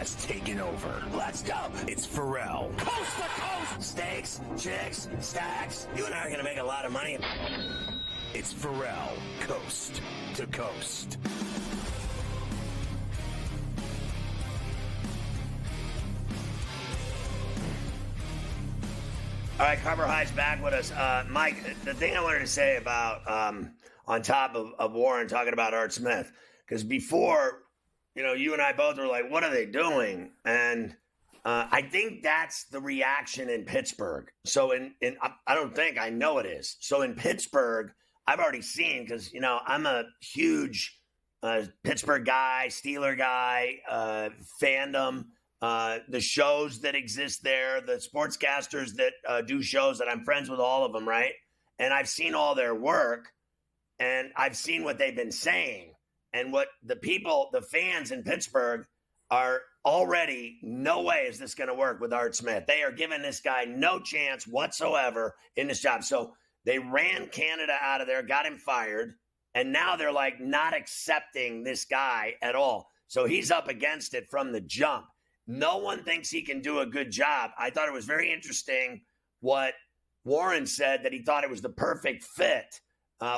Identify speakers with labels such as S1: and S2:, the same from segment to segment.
S1: has taken over. Let's go. It's Ferrall. Coast to coast. Steaks, chicks, stacks. You and I are going to make a lot of money. It's Ferrall, coast to coast.
S2: All right, Carver High's back with us. Mike, the thing I wanted to say about, on top of Warren talking about Art Smith, because before, you and I both were like, what are they doing? And I think that's the reaction in Pittsburgh. So I don't think, I know it is. So in Pittsburgh, I've already seen, because, I'm a huge Pittsburgh guy, Steeler guy, fandom. The shows that exist there, the sportscasters that do shows that I'm friends with all of them, right? And I've seen all their work, and I've seen what they've been saying, and what the fans in Pittsburgh are already, no way is this going to work with Art Smith. They are giving this guy no chance whatsoever in this job. So they ran Canada out of there, got him fired, and now they're like not accepting this guy at all. So he's up against it from the jump. No one thinks he can do a good job. I thought it was very interesting what Warren said, that he thought it was the perfect fit.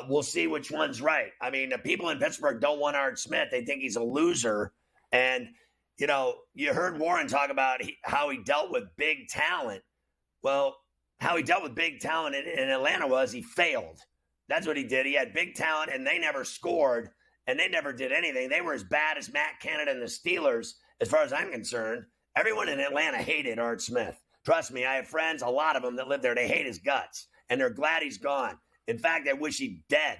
S2: We'll see which one's right. I mean, the people in Pittsburgh don't want Art Smith. They think he's a loser. And, you heard Warren talk about how he dealt with big talent. Well, how he dealt with big talent in Atlanta was he failed. That's what he did. He had big talent, and they never scored, and they never did anything. They were as bad as Matt Canada and the Steelers. As far as I'm concerned, everyone in Atlanta hated Art Smith. Trust me, I have friends, a lot of them that live there. They hate his guts, and they're glad he's gone. In fact, they wish he'd dead.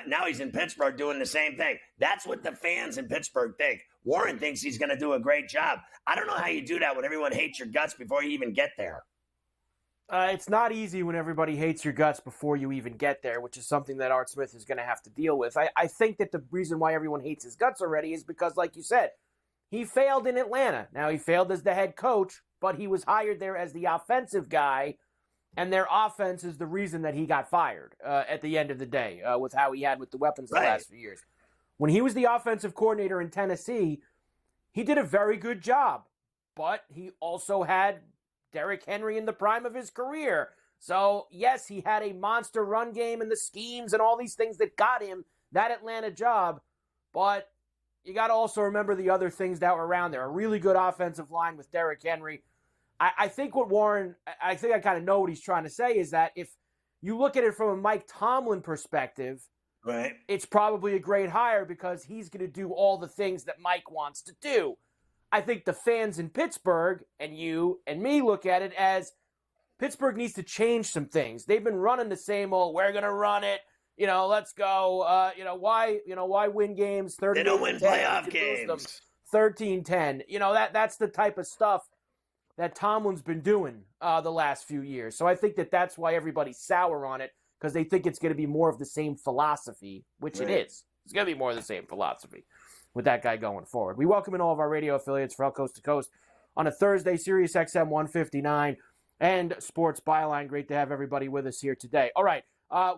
S2: Now he's in Pittsburgh doing the same thing. That's what the fans in Pittsburgh think. Warren thinks he's going to do a great job. I don't know how you do that when everyone hates your guts before you even get there.
S3: It's not easy when everybody hates your guts before you even get there, which is something that Art Smith is going to have to deal with. I think that the reason why everyone hates his guts already is because, like you said, he failed in Atlanta. Now, he failed as the head coach, but he was hired there as the offensive guy, and their offense is the reason that he got fired at the end of the day with how he had with the weapons the last few years. When he was the offensive coordinator in Tennessee, he did a very good job, but he also had Derrick Henry in the prime of his career. So, yes, he had a monster run game and the schemes and all these things that got him that Atlanta job, but you got to also remember the other things that were around there. A really good offensive line with Derrick Henry. I think what Warren, I think I kind of know what he's trying to say is that if you look at it from a Mike Tomlin perspective,
S2: right,
S3: it's probably a great hire because he's going to do all the things that Mike wants to do. I think the fans in Pittsburgh and you and me look at it as Pittsburgh needs to change some things. They've been running the same old, we're going to run it. Let's go. Why win games 30-10?
S2: They don't win playoff games.
S3: 13-10. That's the type of stuff that Tomlin's been doing the last few years. So I think that's why everybody's sour on it, because they think it's going to be more of the same philosophy, which it is. It's going to be more of the same philosophy with that guy going forward. We welcome in all of our radio affiliates for Coast to Coast on a Thursday, Sirius XM 159 and Sports Byline. Great to have everybody with us here today. All right.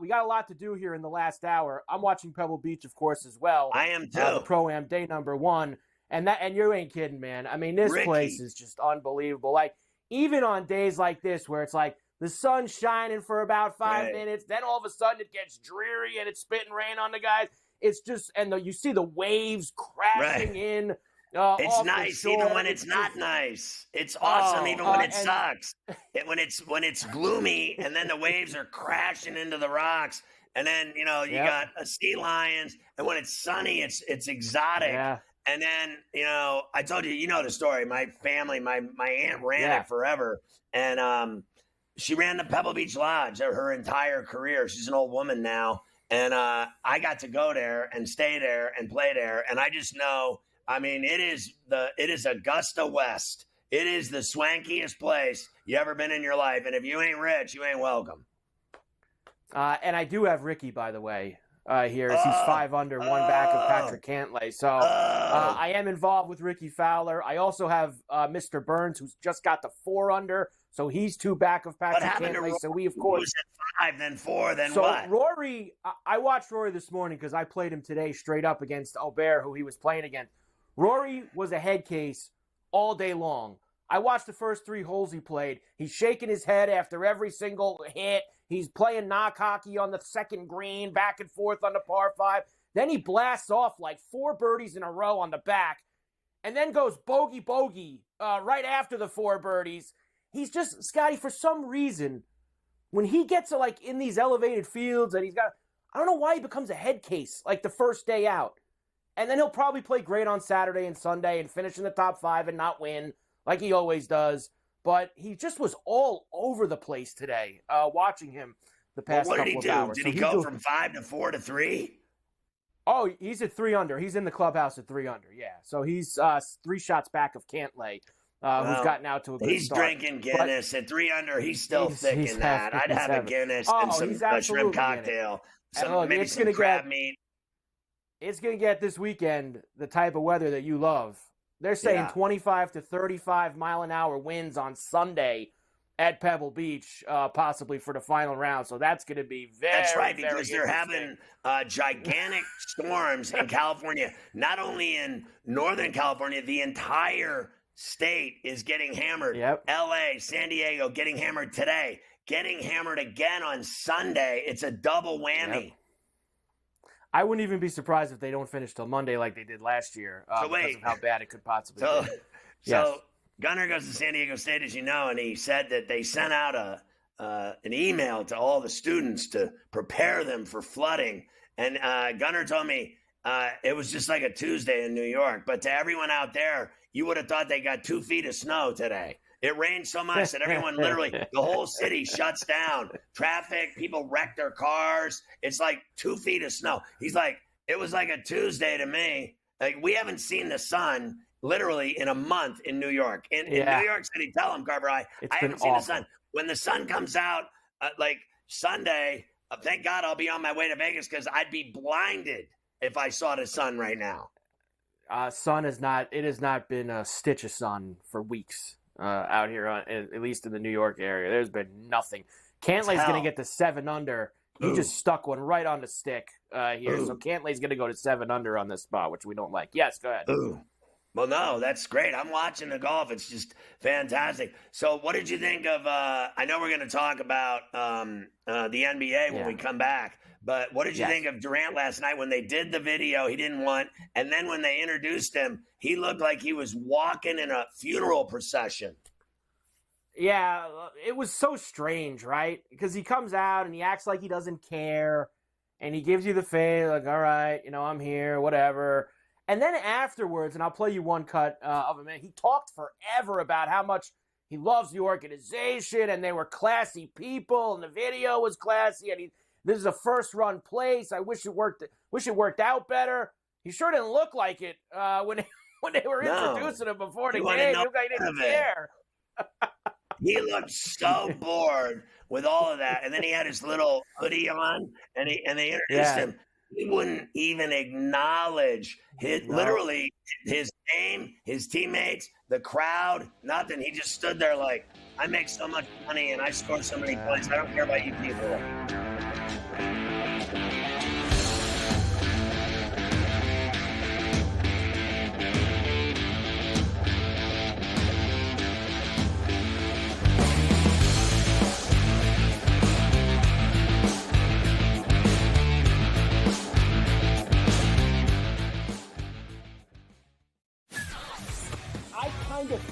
S3: We got a lot to do here in the last hour. I'm watching Pebble Beach, of course, as well.
S2: I am too.
S3: The Pro-Am day number 1. And you ain't kidding, man. I mean, this place is just unbelievable. Like, even on days like this where it's like the sun's shining for about 5 minutes, then all of a sudden it gets dreary and it's spitting rain on the guys. It's just, and you see the waves crashing in.
S2: It's nice even when it's not nice. It's awesome even when it sucks. When it's gloomy and then the waves are crashing into the rocks, and then you got sea lions, and when it's sunny, it's exotic. Yeah. And then I told you the story. My family, my aunt ran it forever, and she ran the Pebble Beach Lodge her entire career. She's an old woman now, and I got to go there and stay there and play there, and I just know. I mean, it is Augusta West. It is the swankiest place you ever been in your life. And if you ain't rich, you ain't welcome.
S3: And I do have Ricky, by the way, here. He's 5 under, 1 back of Patrick Cantlay. So I am involved with Ricky Fowler. I also have Mr. Burns, who's just got the 4 under. So he's 2 back of Patrick Cantlay. So we, of course.
S2: Was at 5, then 4, then
S3: so
S2: what?
S3: Rory, I watched Rory this morning because I played him today straight up against Aubert, who he was playing against. Rory was a head case all day long. I watched the first 3 holes he played. He's shaking his head after every single hit. He's playing knock hockey on the second green, back and forth on the par 5. Then he blasts off like 4 birdies in a row on the back, and then goes bogey right after the 4 birdies. He's just, Scotty, for some reason, when he gets to like in these elevated fields and I don't know why he becomes a head case like the first day out. And then he'll probably play great on Saturday and Sunday and finish in the top 5 and not win like he always does. But he just was all over the place today, watching him the past couple of hours.
S2: What did he do? Did he go from 5 to 4 to 3?
S3: Oh, he's at 3 under. He's in the clubhouse at 3 under, yeah. So he's 3 shots back of Cantlay, who's gotten out to a good start.
S2: He's drinking Guinness at 3 under. He's still thick in that. I'd have a Guinness and some shrimp cocktail. Maybe some crab meat.
S3: It's going to get this weekend the type of weather that you love. They're saying 25 to 35 mile an hour winds on Sunday at Pebble Beach, possibly for the final round. So that's going to be
S2: That's right, because they're having gigantic storms in California. Not only in Northern California, the entire state is getting hammered.
S3: Yep.
S2: L.A., San Diego getting hammered today. Getting hammered again on Sunday. It's a double whammy.
S3: Yep. I wouldn't even be surprised if they don't finish till Monday like they did last year because of how bad it could possibly be.
S2: So Gunnar goes to San Diego State, as you know, and he said that they sent out an email to all the students to prepare them for flooding. And Gunnar told me it was just like a Tuesday in New York. But to everyone out there, you would have thought they got 2 feet of snow today. It rained so much that everyone literally, the whole city shuts down. Traffic, people wreck their cars. It's like 2 feet of snow. He's like, it was like a Tuesday to me. Like, we haven't seen the sun literally in a month in New York. In New York City, tell him, Carver, I haven't seen the sun. When the sun comes out, like Sunday, thank God I'll be on my way to Vegas because I'd be blinded if I saw the sun right now.
S3: It has not been a stitch of sun for weeks. Out here, at least in the New York area. There's been nothing. Cantlay's going to get to 7 under. He just stuck one right on the stick here. So Cantlay's going to go to 7 under on this spot, which we don't like. Yes, go ahead.
S2: Well, no, that's great. I'm watching the golf. It's just fantastic. So what did you think of I know we're going to talk about the NBA when we come back. But what did you think of Durant last night when they did the video he didn't want, and then when they introduced him, he looked like he was walking in a funeral procession?
S3: Yeah, it was so strange, right? Because he comes out and he acts like he doesn't care, and he gives you the face, like, all right, I'm here, whatever. And then afterwards, and I'll play you one cut of him, he talked forever about how much he loves the organization, and they were classy people, and the video was classy, and this is a first-run place. I wish it worked out better. He sure didn't look like it when they were introducing him before the game. He looked like he didn't care.
S2: He looked so bored with all of that, and then he had his little hoodie on, and they introduced him. He wouldn't even acknowledge literally his name, his teammates, the crowd, nothing. He just stood there like, I make so much money and I score so many points. I don't care about you people.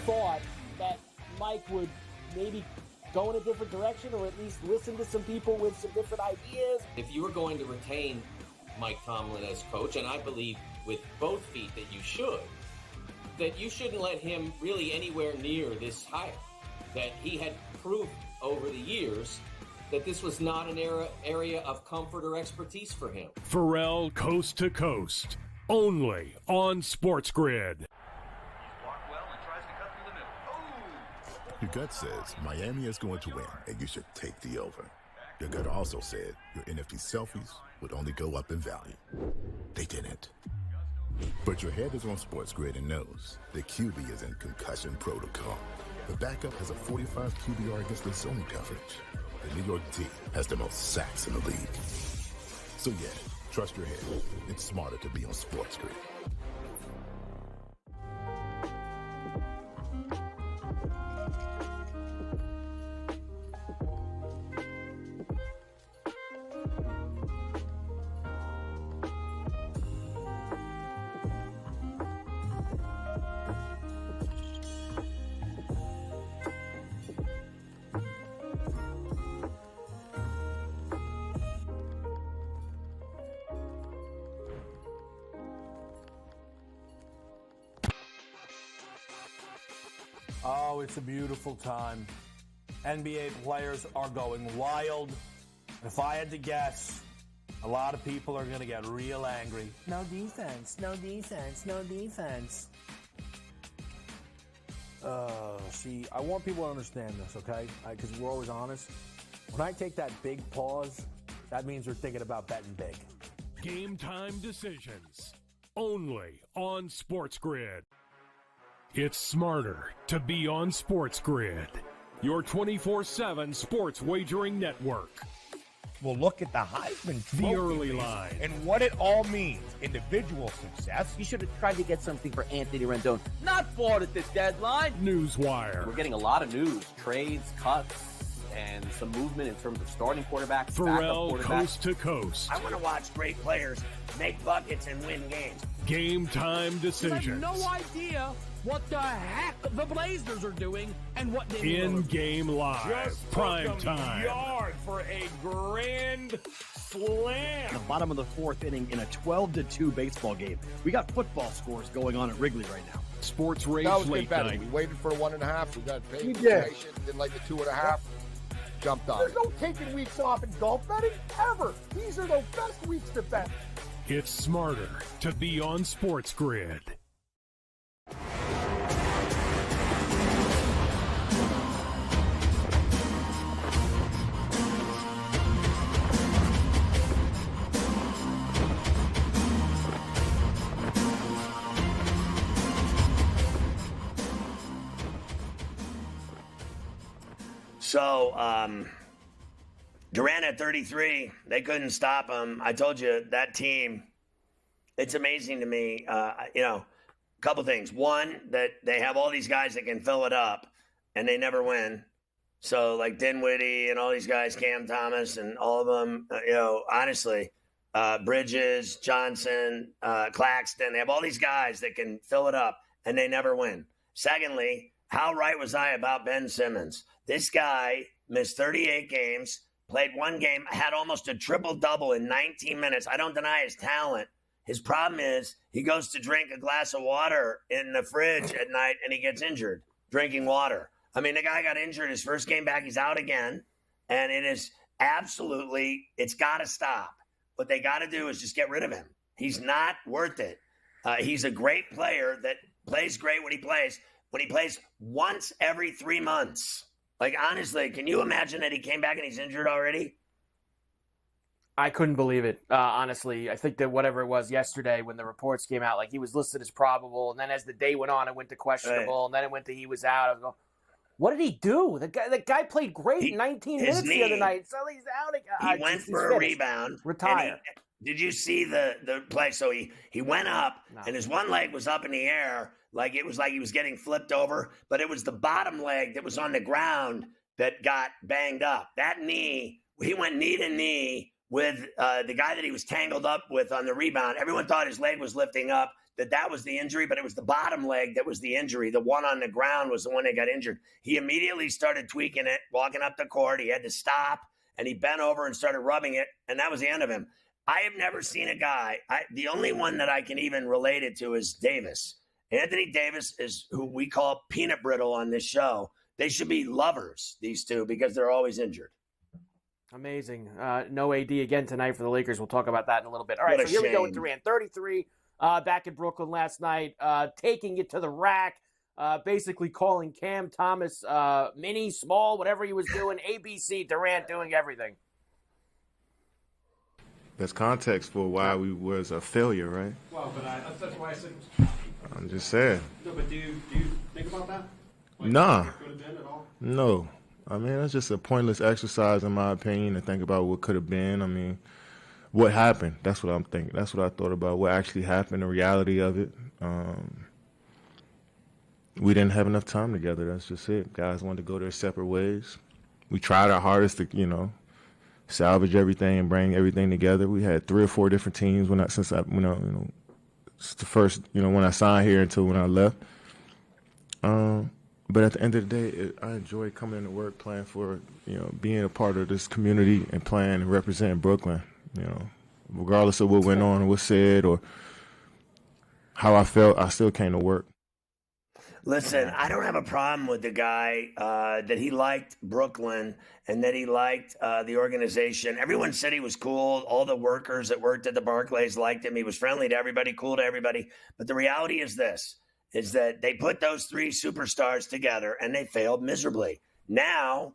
S3: Thought that Mike would maybe go in a different direction, or at least listen to some people with some different ideas.
S4: If you were going to retain Mike Tomlin as coach, and I believe with both feet that you shouldn't let him really anywhere near this hire. That he had proved over the years that this was not an area of comfort or expertise for him.
S5: Ferrall Coast to Coast, only on SportsGrid.
S6: Your gut says Miami is going to win, and you should take the over. Your gut also said your NFT selfies would only go up in value. They didn't. But your head is on SportsGrid and knows the QB is in concussion protocol. The backup has a 45 QBR against the zone coverage. The New York D has the most sacks in the league. So yeah, trust your head. It's smarter to be on SportsGrid.
S7: Oh, it's a beautiful time. NBA players are going wild. If I had to guess, a lot of people are going to get real angry. No defense, no defense, no defense. See, I want people to understand this, okay? Because we're always honest. When I take that big pause, that means we're thinking about betting big.
S5: Game time decisions. Only on SportsGrid. It's smarter to be on SportsGrid. Your 24/7 sports wagering network.
S8: Well, look at the Heisman Trophy
S5: The early line.
S8: and what it all means. Individual success.
S9: You should have tried to get something for Anthony Rendon. Not bought at the deadline.
S5: Newswire.
S10: We're getting a lot of news, trades, cuts, and some movement in terms of starting quarterbacks,
S5: Ferrall
S10: backup quarterbacks.
S5: coast to coast.
S2: I want to watch great players make buckets and win games.
S5: Game time decisions.
S11: I have no idea what the heck the Blazers are doing and what they
S5: In-game live.
S8: Just
S5: Prime
S8: took them
S5: time.
S8: yard for a grand slam.
S12: The bottom of the fourth inning in a 12-2 baseball game. We got football scores going on at Wrigley right now.
S5: Sports Rage
S13: That was
S5: Late
S13: good betting.
S5: Night.
S13: We waited for 1.5. We got paid.
S11: We did.
S13: Didn't like the 2.5. Jumped on
S11: There's
S13: it.
S11: no taking weeks off in golf betting ever. These are the best weeks to bet.
S5: It's smarter to be on SportsGrid.
S2: So, Durant at 33, they couldn't stop him. I told you that team, it's amazing to me. A couple things. One, that they have all these guys that can fill it up, and they never win. So, like Dinwiddie and all these guys, Cam Thomas and all of them, honestly, Bridges, Johnson, Claxton, they have all these guys that can fill it up, and they never win. Secondly, how right was I about Ben Simmons? This guy missed 38 games, played one game, had almost a triple-double in 19 minutes. I don't deny his talent. His problem is he goes to drink a glass of water in the fridge at night, and he gets injured drinking water. I mean, the guy got injured his first game back. He's out again, and it is absolutely – it's got to stop. What they got to do is just get rid of him. He's not worth it. He's a great player that plays great when he plays once every 3 months. Like, honestly, can you imagine that he came back and he's injured already?
S3: I couldn't believe it, honestly. I think that whatever it was yesterday when the reports came out, like he was listed as probable, and then as the day went on, it went to questionable, and then it went to he was out. I was going, what did he do? The guy played great 19 minutes the other night. So he's out again.
S2: He went for a rebound.
S3: Retire.
S2: Did you see the play? So he went up, and his one leg was up in the air, like it was like he was getting flipped over, but it was the bottom leg that was on the ground that got banged up. That knee, he went knee to knee with the guy that he was tangled up with on the rebound. Everyone thought his leg was lifting up, that was the injury, but it was the bottom leg that was the injury. The one on the ground was the one that got injured. He immediately started tweaking it, walking up the court. He had to stop, and he bent over and started rubbing it, and that was the end of him. I have never seen a guy. The only one that I can even relate it to is Davis. Anthony Davis is who we call peanut brittle on this show. They should be lovers, these two, because they're always injured.
S3: Amazing. No AD again tonight for the Lakers. We'll talk about that in a little bit. All right, so here we go with Durant. 33 back in Brooklyn last night, taking it to the rack, basically calling Cam Thomas mini, small, whatever he was doing, ABC, Durant doing everything.
S14: There's context for why we was a failure, right?
S15: Well, but that's why I said.
S14: I'm just saying.
S15: No, but do you think about that? Like,
S14: Nah.
S15: could have been at all?
S14: No. I mean, it's just a pointless exercise, in my opinion, to think about what could have been. I mean, what happened? That's what I'm thinking. That's what I thought about. What actually happened, the reality of it. We didn't have enough time together. That's just it. Guys wanted to go their separate ways. We tried our hardest to, salvage everything and bring everything together. We had 3 or 4 different teams it's the first, when I signed here until when I left. But at the end of the day, I enjoy coming into work, playing for, being a part of this community and playing and representing Brooklyn, regardless of what went on or what said or how I felt, I still came to work.
S2: Listen, I don't have a problem with the guy that he liked Brooklyn and that he liked the organization. Everyone said he was cool. All the workers that worked at the Barclays liked him. He was friendly to everybody, cool to everybody. But the reality is this, is that they put those three superstars together and they failed miserably. Now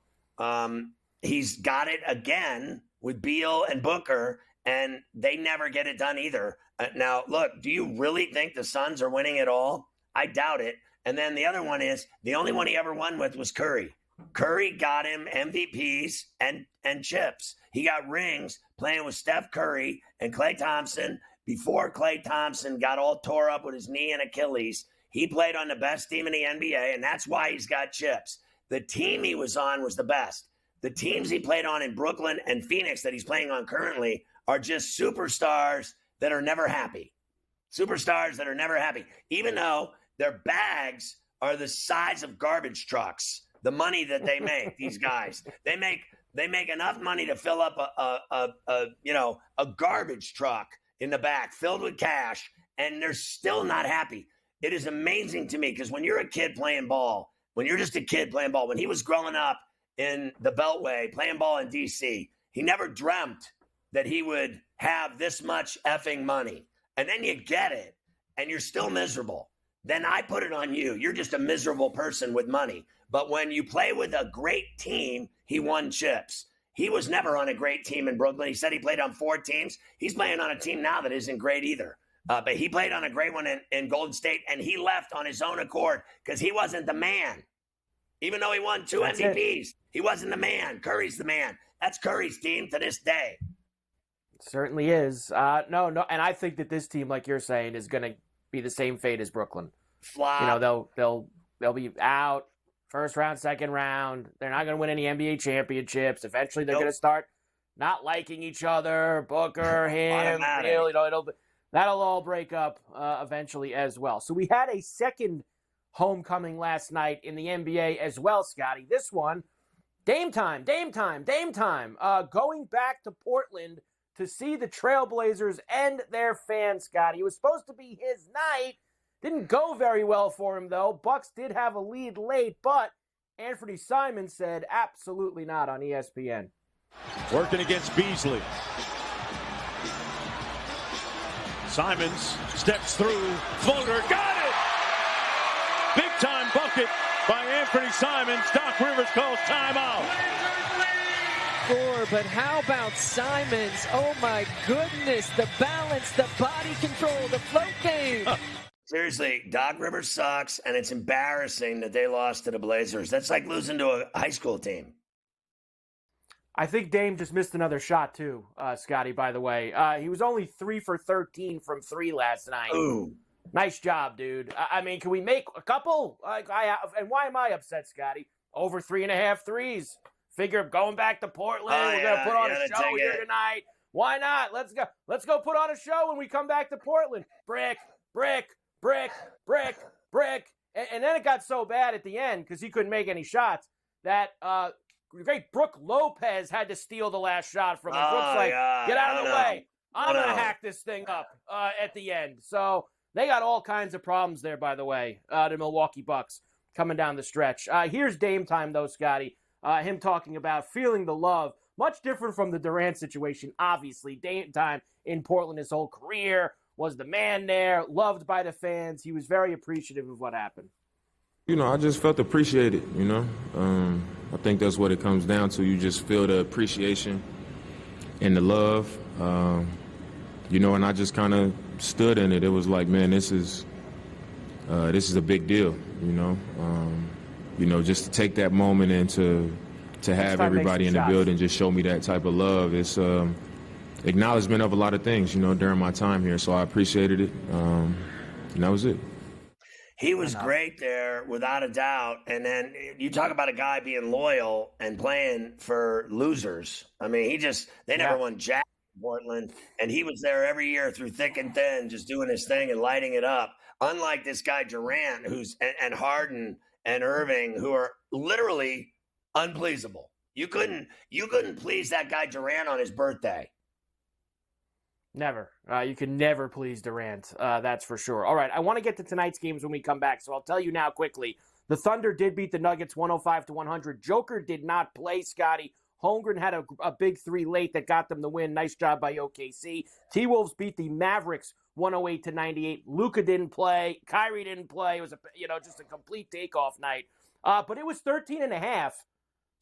S2: he's got it again with Beal and Booker, and they never get it done either. Now, look, do you really think the Suns are winning it all? I doubt it. And then the other one is the only one he ever won with was Curry. Curry got him MVPs and chips. He got rings playing with Steph Curry and Klay Thompson. Before Klay Thompson got all tore up with his knee and Achilles, he played on the best team in the NBA, and that's why he's got chips. The team he was on was the best. The teams he played on in Brooklyn and Phoenix that he's playing on currently are just superstars that are never happy. Superstars that are never happy, even though their bags are the size of garbage trucks. The money that they make, these guys, they make enough money to fill up a garbage truck in the back filled with cash, and they're still not happy. It is amazing to me because when you're a kid playing ball, when you're just a kid playing ball, when he was growing up in the Beltway playing ball in D.C., he never dreamt that he would have this much effing money. And then you get it, and you're still miserable. Then I put it on you. You're just a miserable person with money. But when you play with a great team, he won chips. He was never on a great team in Brooklyn. He said he played on 4 teams. He's playing on a team now that isn't great either. But he played on a great one in Golden State, and he left on his own accord because he wasn't the man. Even though he won 2 MVPs, he wasn't the man. Curry's the man. That's Curry's team to this day.
S3: Certainly is. No, and I think that this team, like you're saying, is going to be the same fate as Brooklyn.
S2: Flop.
S3: You know, they'll be out first round, second round. They're not going to win any NBA championships. Eventually, they're going to start not liking each other. Booker, him, Bill, that'll all break up eventually as well. So we had a second homecoming last night in the NBA as well, Scotty. This one, Dame time. Going back to Portland to see the Trailblazers and their fans, Scotty. It was supposed to be his night. Didn't go very well for him, though. Bucks did have a lead late, but Anthony Simons said absolutely not on ESPN.
S16: Working against Beasley. Simons steps through. Floater, got it! Big time bucket by Anthony Simons. Doc Rivers calls timeout.
S17: But how about Simons? Oh my goodness, the balance, the body control, the float game.
S2: Seriously, Doc Rivers sucks, and it's embarrassing that they lost to the Blazers. That's like losing to a high school team.
S3: I think Dame just missed another shot too, Scotty, by the way. He was only 3 for 13 from 3 last night.
S2: Ooh.
S3: Nice job, dude. I mean, can we make a couple? And why am I upset, Scotty? Over 3.5 threes. Figure going back to Portland. We're going to put on a show here tonight. Why not? Let's go. Let's go put on a show when we come back to Portland. Brick. And then it got so bad at the end because he couldn't make any shots that great Brooke Lopez had to steal the last shot from him. Brooke's like, get out of the way. I'm going to hack this thing up at the end. So they got all kinds of problems there, by the way, the Milwaukee Bucks coming down the stretch. Here's Dame time, though, Scotty. Him talking about feeling the love. Much different from the Durant situation, obviously. Dame time in Portland his whole career. Was the man there, loved by the fans. He was very appreciative of what happened.
S14: You know, I just felt appreciated, you know. I think that's what it comes down to. You just feel the appreciation and the love, you know, and I just kind of stood in it. It was like, man, this is a big deal, you know. Just to take that moment and to have everybody in the building just show me that type of love. It's acknowledgement of a lot of things, you know, during my time here. So I appreciated it, and that was it.
S2: He was great there, without a doubt. And then you talk about a guy being loyal and playing for losers. I mean, they never won jack in Portland, and he was there every year through thick and thin, just doing his thing and lighting it up. Unlike this guy Durant, and Harden and Irving, who are literally unpleasable. You couldn't please that guy Durant on his birthday.
S3: Never. You can never please Durant. That's for sure. All right, I want to get to tonight's games when we come back, so I'll tell you now quickly. The Thunder did beat the Nuggets 105-100. Joker did not play, Scotty. Holmgren had a big three late that got them the win. Nice job by OKC. T-Wolves beat the Mavericks 108-98. Luka didn't play. Kyrie didn't play. It was just a complete takeoff night. But it was 13.5.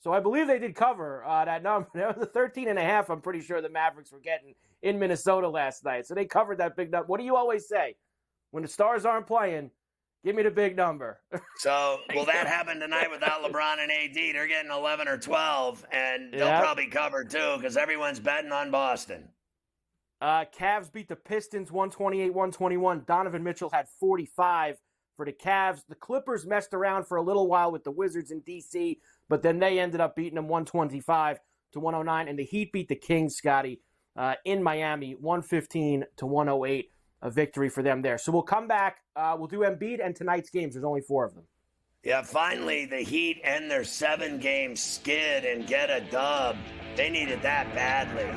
S3: So I believe they did cover that number. That was the 13.5. I'm pretty sure the Mavericks were getting in Minnesota last night. So they covered that big number. What do you always say? When the stars aren't playing, give me the big number.
S2: So will that happen tonight without LeBron and AD? They're getting 11 or 12, and they'll probably cover too because everyone's betting on Boston.
S3: Cavs beat the Pistons 128-121. Donovan Mitchell had 45 for the Cavs. The Clippers messed around for a little while with the Wizards in D.C., but then they ended up beating them 125-109, and the Heat beat the Kings, Scotty, in Miami 115-108. A victory for them there. So we'll come back. We'll do Embiid and tonight's games. There's only 4 of them.
S2: Yeah, finally the Heat end their 7-game skid and get a dub. They needed that badly.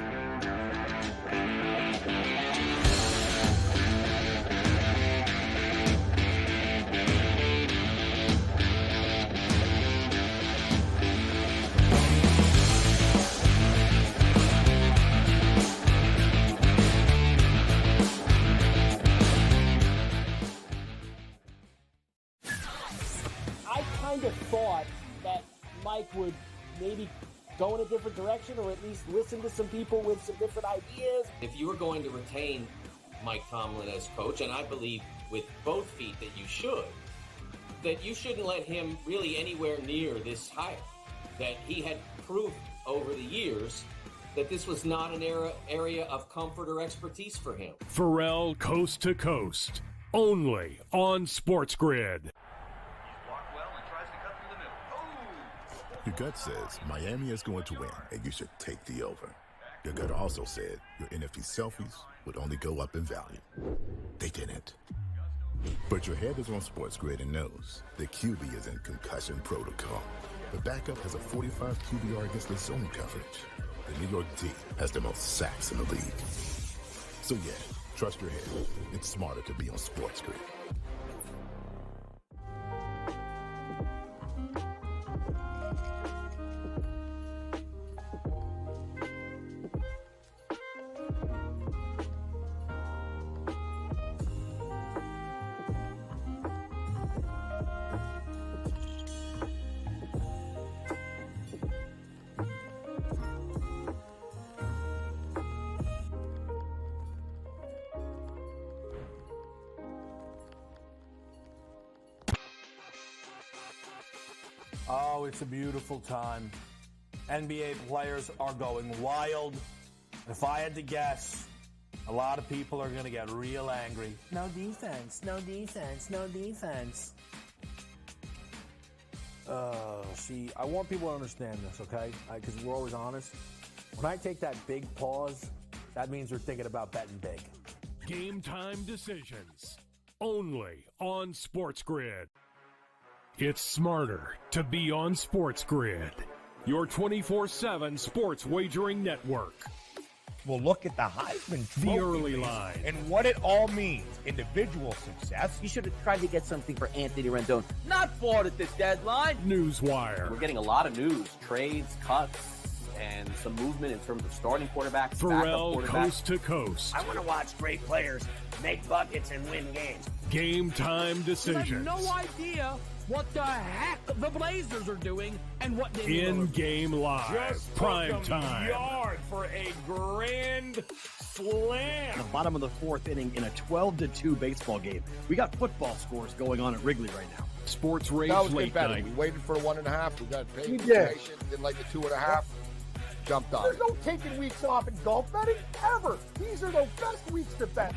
S3: Thought that Mike would maybe go in a different direction or at least listen to some people with some different ideas.
S4: If you were going to retain Mike Tomlin as coach, and I believe with both feet that you shouldn't let him really anywhere near this hire. That he had proved over the years that this was not an area of comfort or expertise for him.
S5: Ferrall Coast to Coast, only on SportsGrid.
S6: Your gut says Miami is going to win, and you should take the over. Your gut also said your NFT selfies would only go up in value. They didn't. But your head is on SportsGrid and knows the QB is in concussion protocol. The backup has a 45 QBR against the zone coverage. The New York D has the most sacks in the league. So yeah, trust your head. It's smarter to be on SportsGrid.
S7: Oh, it's a beautiful time. NBA players are going wild. If I had to guess, a lot of people are going to get real angry. No defense, no defense, no defense. See, I want people to understand this, okay? Because we're always honest. When I take that big pause, that means we're thinking about betting big.
S5: Game time decisions, only on SportsGrid. It's smarter to be on SportsGrid, your 24/7 sports wagering network.
S8: We'll look at the Heisman
S5: The
S8: Trophy
S5: early
S8: race
S5: line.
S8: and what it all means. Individual success.
S9: You should have tried to get something for Anthony Rendon. Not bought at the deadline.
S5: Newswire.
S10: We're getting a lot of news, trades, cuts, and some movement in terms of starting quarterbacks,
S5: Ferrall
S10: backup quarterbacks.
S5: Coast to Coast.
S2: I want to watch great players make buckets and win games.
S5: Game time
S11: You
S5: decisions.
S11: have no idea what the heck the Blazers are doing and what they
S5: In-game live.
S8: Just
S5: Prime
S8: took 'em
S5: time.
S8: yard for a grand slam.
S12: The bottom of the 4th inning in a 12-2 baseball game. We got football scores going on at Wrigley right now.
S5: Sports Rage
S13: That was
S5: Late
S13: good better.
S5: Night.
S13: We waited for 1.5. We got paid.
S15: We did.
S13: Didn't like the 2.5. Jumped on
S15: There's
S13: it.
S15: no taking weeks off in golf betting ever. These are the best weeks to bet.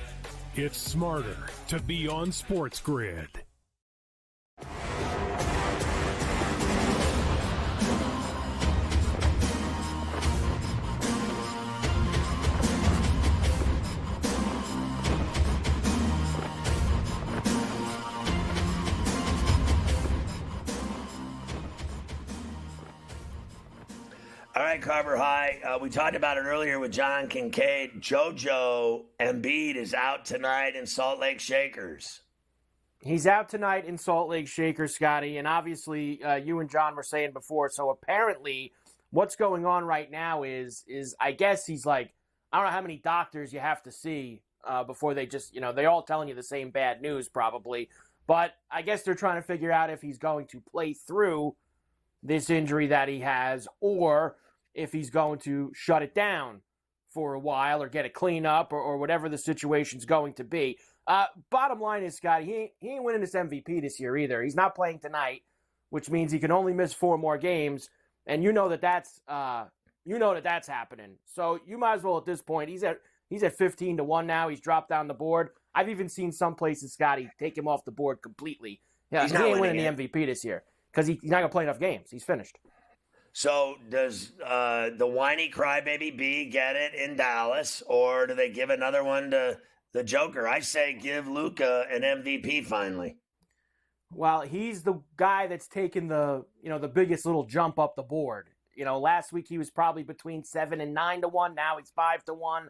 S5: It's smarter to be on SportsGrid.
S2: All right, Carver High. We talked about it earlier with John Kincaid. JoJo Embiid is out tonight in Salt Lake Shakers.
S3: He's out tonight in Salt Lake Shakers, Scotty, and obviously you and John were saying before, so apparently what's going on right now is I guess he's like, I don't know how many doctors you have to see before they just, they're all telling you the same bad news probably, but I guess they're trying to figure out if he's going to play through this injury that he has or if he's going to shut it down for a while or get it cleaned up or whatever the situation's going to be. Bottom line is, Scotty, he ain't winning this MVP this year either. He's not playing tonight, which means he can only miss 4 more games, and you know that's happening. So you might as well at this point. He's at 15-1 now. He's dropped down the board. I've even seen some places, Scotty, take him off the board completely. Yeah, he ain't winning the MVP this year because he's not gonna play enough games. He's finished.
S2: So does the whiny crybaby B get it in Dallas, or do they give another one to the Joker? I say give Luka an MVP finally.
S3: Well, he's the guy that's taken the biggest little jump up the board. Last week he was probably between 7 and 9-1. Now he's 5-1.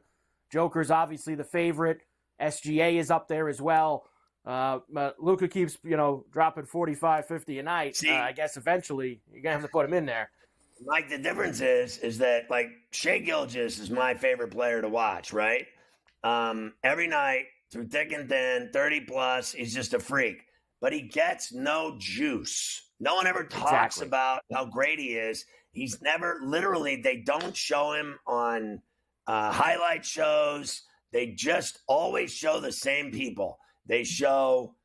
S3: Joker's obviously the favorite. SGA is up there as well. Luka keeps dropping 45, 50 a night. I guess eventually you're gonna have to put him in there.
S2: Mike, the difference is that, like, Shai Gilgeous is my favorite player to watch, right? Every night, through thick and thin, 30-plus, he's just a freak. But he gets no juice. No one ever talks about how great he is. He's never, literally, they don't show him on highlight shows. They just always show the same people. They show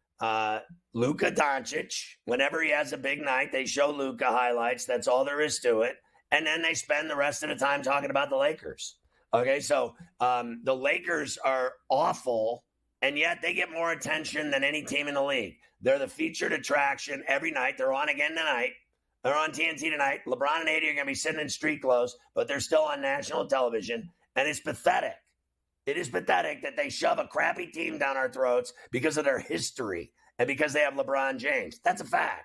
S2: Luka Doncic. Whenever he has a big night, they show Luka highlights. That's all there is to it. And then they spend the rest of the time talking about the Lakers. Okay, so the Lakers are awful, and yet they get more attention than any team in the league. They're the featured attraction every night. They're on again tonight. They're on TNT tonight. LeBron and AD are going to be sitting in street clothes, but they're still on national television, and it's pathetic. It is pathetic that they shove a crappy team down our throats because of their history and because they have LeBron James. That's a fact.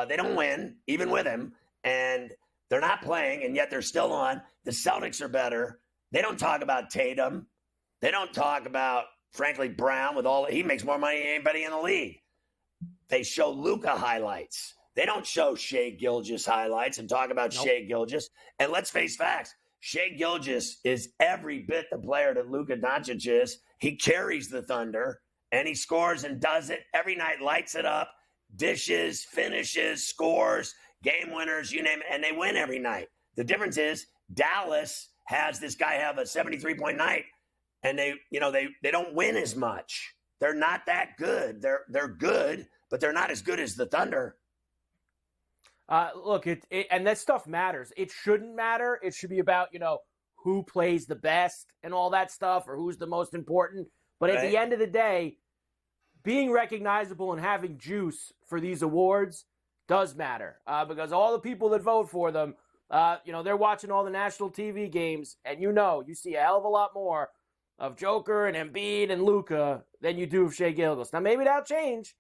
S2: They don't win, even with him, and they're not playing, and yet they're still on. The Celtics are better. They don't talk about Tatum. They don't talk about, frankly, Brown. He makes more money than anybody in the league. They show Luka highlights. They don't show Shai Gilgeous highlights and talk about Shai Gilgeous. And let's face facts. Shai Gilgeous is every bit the player that Luka Doncic is. He carries the Thunder, and he scores and does it every night, lights it up, dishes, finishes, scores, game winners, you name it, and they win every night. The difference is Dallas has this guy have a 73-point night, and they don't win as much. They're not that good. They're good, but they're not as good as the Thunder.
S3: Look, and that stuff matters. It shouldn't matter. It should be about, who plays the best and all that stuff or who's the most important. But at the end of the day, being recognizable and having juice for these awards does matter because all the people that vote for them, they're watching all the national TV games, and you see a hell of a lot more of Joker and Embiid and Luka than you do of Shai Gilgeous. Now, maybe that'll change.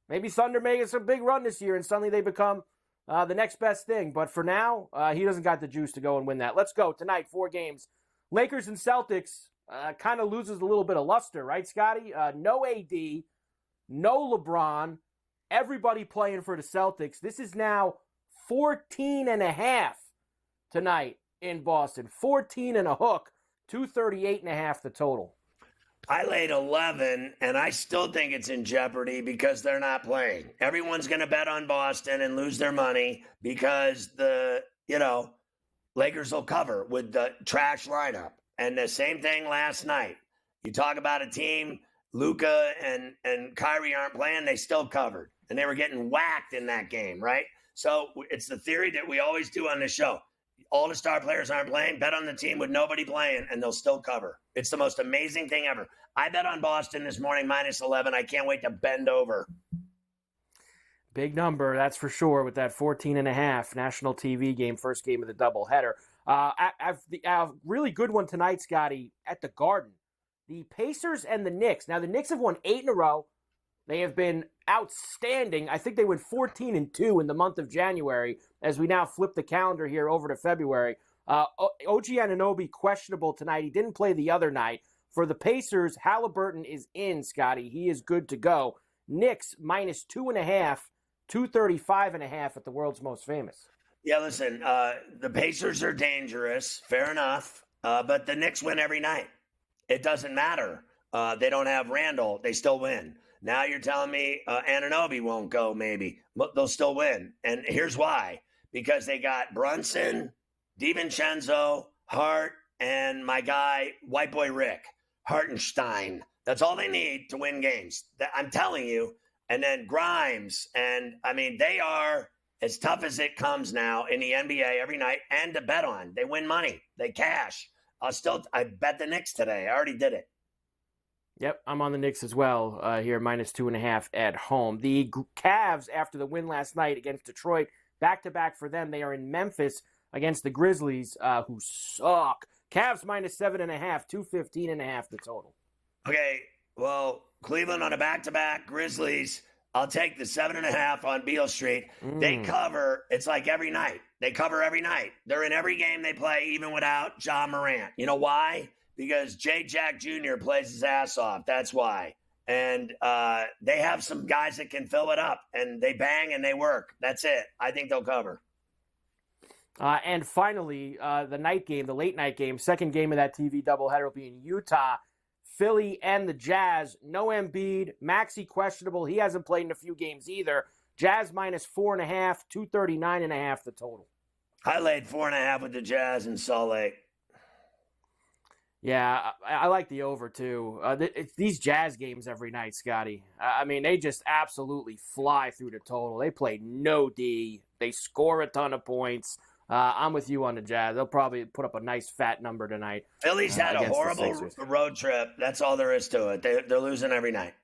S3: Maybe Thunder make us a big run this year, and suddenly they become the next best thing. But for now, he doesn't got the juice to go and win that. Let's go. Tonight, 4 games. Lakers and Celtics kind of loses a little bit of luster, right, Scotty? No AD, no LeBron, everybody playing for the Celtics. This is now 14.5 tonight in Boston. 14 and a hook, 238.5 the total.
S2: I laid 11, and I still think it's in jeopardy because they're not playing. Everyone's going to bet on Boston and lose their money because the Lakers will cover with the trash lineup. And the same thing last night. You talk about a team, Luka and Kyrie aren't playing, they still covered. And they were getting whacked in that game, right? So it's the theory that we always do on this show. All the star players aren't playing, bet on the team with nobody playing, and they'll still cover. It's the most amazing thing ever. I bet on Boston this morning, minus 11. I can't wait to bend over.
S3: Big number, that's for sure, with that 14.5 national TV game, first game of the doubleheader. A really good one tonight, Scotty, at the Garden. The Pacers and the Knicks. Now, the Knicks have won 8 in a row. They have been outstanding. I think they went 14-2 in the month of January as we now flip the calendar here over to February. OG Anunoby questionable tonight. He didn't play the other night. For the Pacers, Halliburton is in, Scotty. He is good to go. Knicks minus 2.5, 235.5 at the world's most famous.
S2: Yeah, listen, the Pacers are dangerous. Fair enough. But the Knicks win every night. It doesn't matter. They don't have Randall. They still win. Now you're telling me Anunoby won't go maybe. But they'll still win. And here's why. Because they got Brunson, DiVincenzo, Hart, and my guy, white boy Rick, Hartenstein. That's all they need to win games. I'm telling you. And then Grimes. And, I mean, they are as tough as it comes now in the NBA every night and to bet on. They win money. They cash. I bet the Knicks today. I already did it.
S3: Yep, I'm on the Knicks as well here, minus 2.5 at home. The Cavs, after the win last night against Detroit, back-to-back for them. They are in Memphis against the Grizzlies, who suck. Cavs minus 7.5, 215.5 the total.
S2: Okay, well, Cleveland on a back-to-back, Grizzlies, I'll take the 7.5 on Beale Street. They cover, it's like every night. They cover every night. They're in every game they play, even without Ja Morant. You know why? Because J. Jack Jr. plays his ass off. That's why. And they have some guys that can fill it up, and they bang and they work. That's it. I think they'll cover.
S3: And finally, the night game, the late night game, second game of that TV doubleheader will be in Utah. Philly and the Jazz. No Embiid. Maxey questionable. He hasn't played in a few games either. Jazz minus 4.5, 239.5 the total.
S2: I laid 4.5 with the Jazz in Salt Lake.
S3: Yeah, I like the over, too. It's these Jazz games every night, Scotty. I mean, they just absolutely fly through the total. They play no D. They score a ton of points. I'm with you on the Jazz. They'll probably put up a nice fat number tonight.
S2: Philly's had a horrible road trip. That's all there is to it. They're losing every night.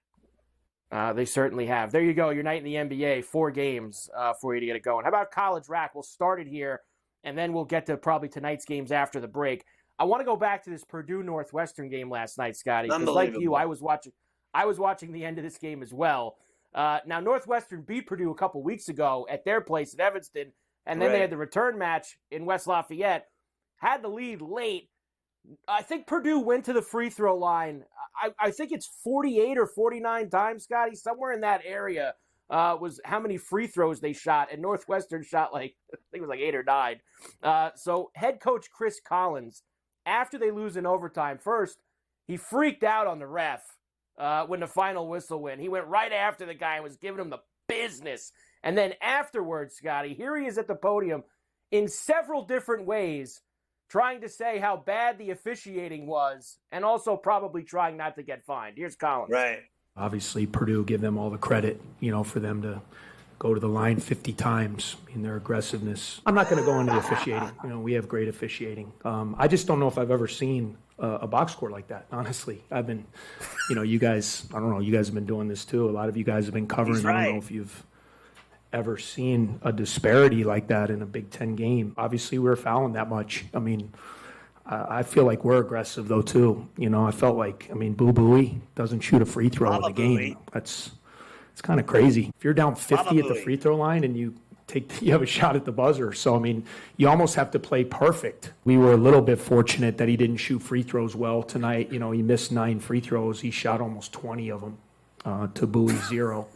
S3: They certainly have. There you go. Your night in the NBA. 4 games for you to get it going. How about college rack? We'll start it here, and then we'll get to probably tonight's games after the break. I want to go back to this Purdue Northwestern game last night, Scotty. Because like you, I was watching the end of this game as well. Now, Northwestern beat Purdue a couple weeks ago at their place at Evanston, and then they had the return match in West Lafayette. Had the lead late. I think Purdue went to the free throw line. I think it's 48 or 49 times, Scotty, somewhere in that area was how many free throws they shot, and Northwestern shot I think it was 8 or 9. So head coach Chris Collins, after they lose in overtime, first, he freaked out on the ref when the final whistle went. He went right after the guy and was giving him the business. And then afterwards, Scotty, here he is at the podium in several different ways, trying to say how bad the officiating was and also probably trying not to get fined. Here's Collins.
S2: Right.
S18: Obviously, Purdue, give them all the credit, for them to go to the line 50 times in their aggressiveness. I'm not going to go into the officiating. We have great officiating. I just don't know if I've ever seen a box score like that, honestly. I've been, you guys, I don't know, you guys have been doing this too. A lot of you guys have been covering.
S2: Right.
S18: I don't know if you've ever seen a disparity like that in a Big Ten game. Obviously, we're fouling that much. I mean, I feel like we're aggressive, though, too. I felt like, Boo Buie doesn't shoot a free throw in the game. It's kind of crazy. If you're down 50 at the free throw line and you have a shot at the buzzer. So, you almost have to play perfect. We were a little bit fortunate that he didn't shoot free throws well tonight. He missed 9 free throws. He shot almost 20 of them to Bowie's 0.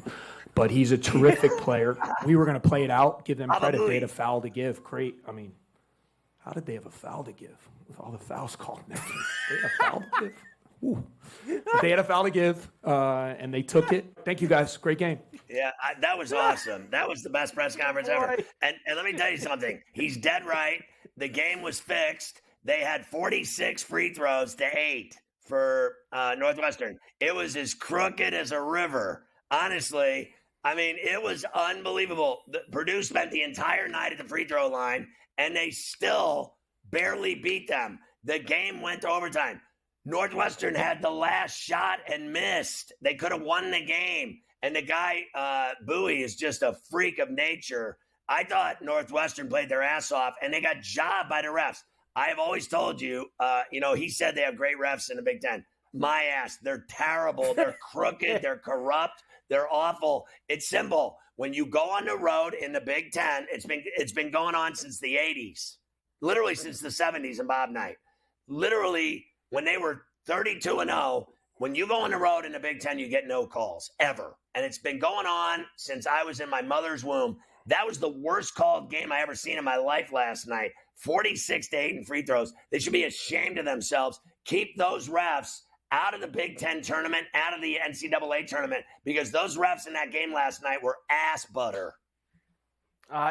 S18: But he's a terrific player. We were going to play it out, give them credit. They had a foul to give. Great. How did they have a foul to give with all the fouls called? They had a foul to give. Ooh. But they had a foul to give, and they took it. Thank you, guys. Great game.
S2: Yeah, that was awesome. That was the best press conference ever. And let me tell you something. He's dead right. The game was fixed. They had 46 free throws to 8 for Northwestern. It was as crooked as a river. Honestly, it was unbelievable. Purdue spent the entire night at the free throw line, and they still barely beat them. The game went to overtime. Northwestern had the last shot and missed. They could have won the game. And the guy, Bowie, is just a freak of nature. I thought Northwestern played their ass off, and they got jobbed by the refs. I have always told you, he said they have great refs in the Big Ten. My ass, they're terrible. They're crooked. They're corrupt. They're awful. It's simple. When you go on the road in the Big Ten, it's been going on since the 80s. literally since the 70s and Bob Knight. Literally, when they were 32-0, when you go on the road in the Big Ten, you get no calls, ever. And it's been going on since I was in my mother's womb. That was the worst called game I ever seen in my life last night. 46-8 in free throws. They should be ashamed of themselves. Keep those refs out of the Big Ten tournament, out of the NCAA tournament, because those refs in that game last night were ass butter.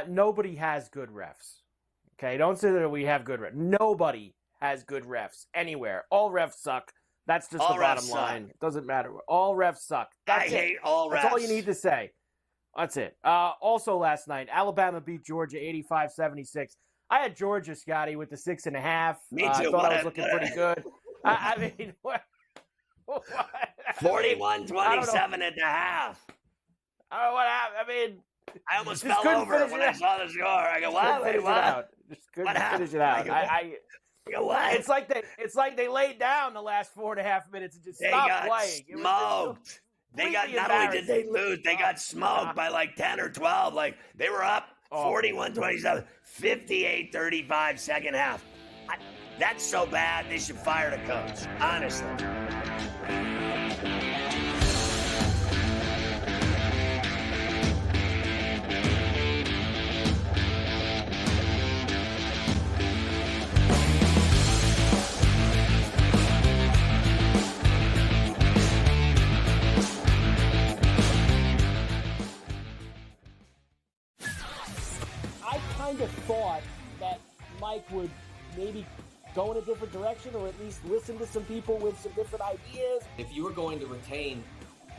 S3: Nobody has good refs. Okay, don't say that we have good refs. Nobody has good refs anywhere. All refs suck. That's just the bottom line. It doesn't matter. All refs suck. I
S2: hate all refs.
S3: That's all you need to say. That's it. Also last night, Alabama beat Georgia 85-76. I had Georgia, Scotty, with the 6.5.
S2: Me too.
S3: I thought I was looking pretty good. I mean, what?
S2: 41-27 at the half.
S3: I don't know what happened. I mean,
S2: I almost fell over when I saw the score. I go, what? Wait, what?
S3: Just couldn't finish it out.
S2: What?
S3: It's like they laid down the last 4.5 minutes and just stopped playing.
S2: Smoked. They got, not only did they lose, they got smoked by like 10 or 12. Like, they were up 41-27, 58-35 second half. That's so bad, they should fire the coach, honestly.
S3: I kind of thought that Mike would maybe go in a different direction, or at least listen to some people with some different ideas.
S4: If you were going to retain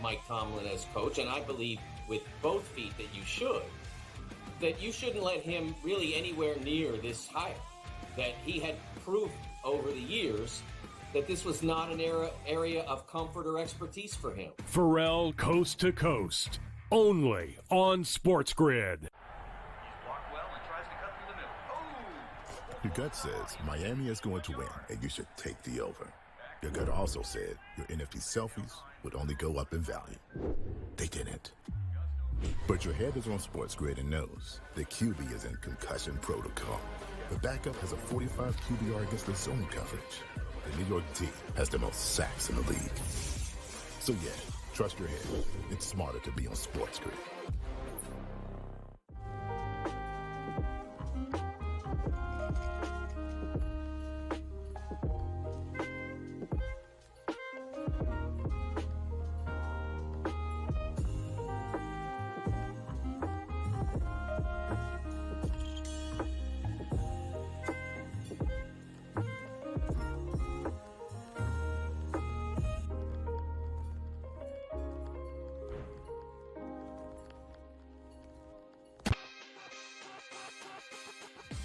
S4: Mike Tomlin as coach, and I believe with both feet that you shouldn't let him really anywhere near this hire. That he had proved over the years that this was not an area of comfort or expertise for him.
S5: Ferrall Coast to Coast, only on SportsGrid.
S6: Your gut says Miami is going to win, and you should take the over. Your gut also said your NFT selfies would only go up in value. They didn't. But your head is on SportsGrid and knows the QB is in concussion protocol. The backup has a 45 QBR against the zone coverage. The New York D has the most sacks in the league. So yeah, trust your head. It's smarter to be on SportsGrid.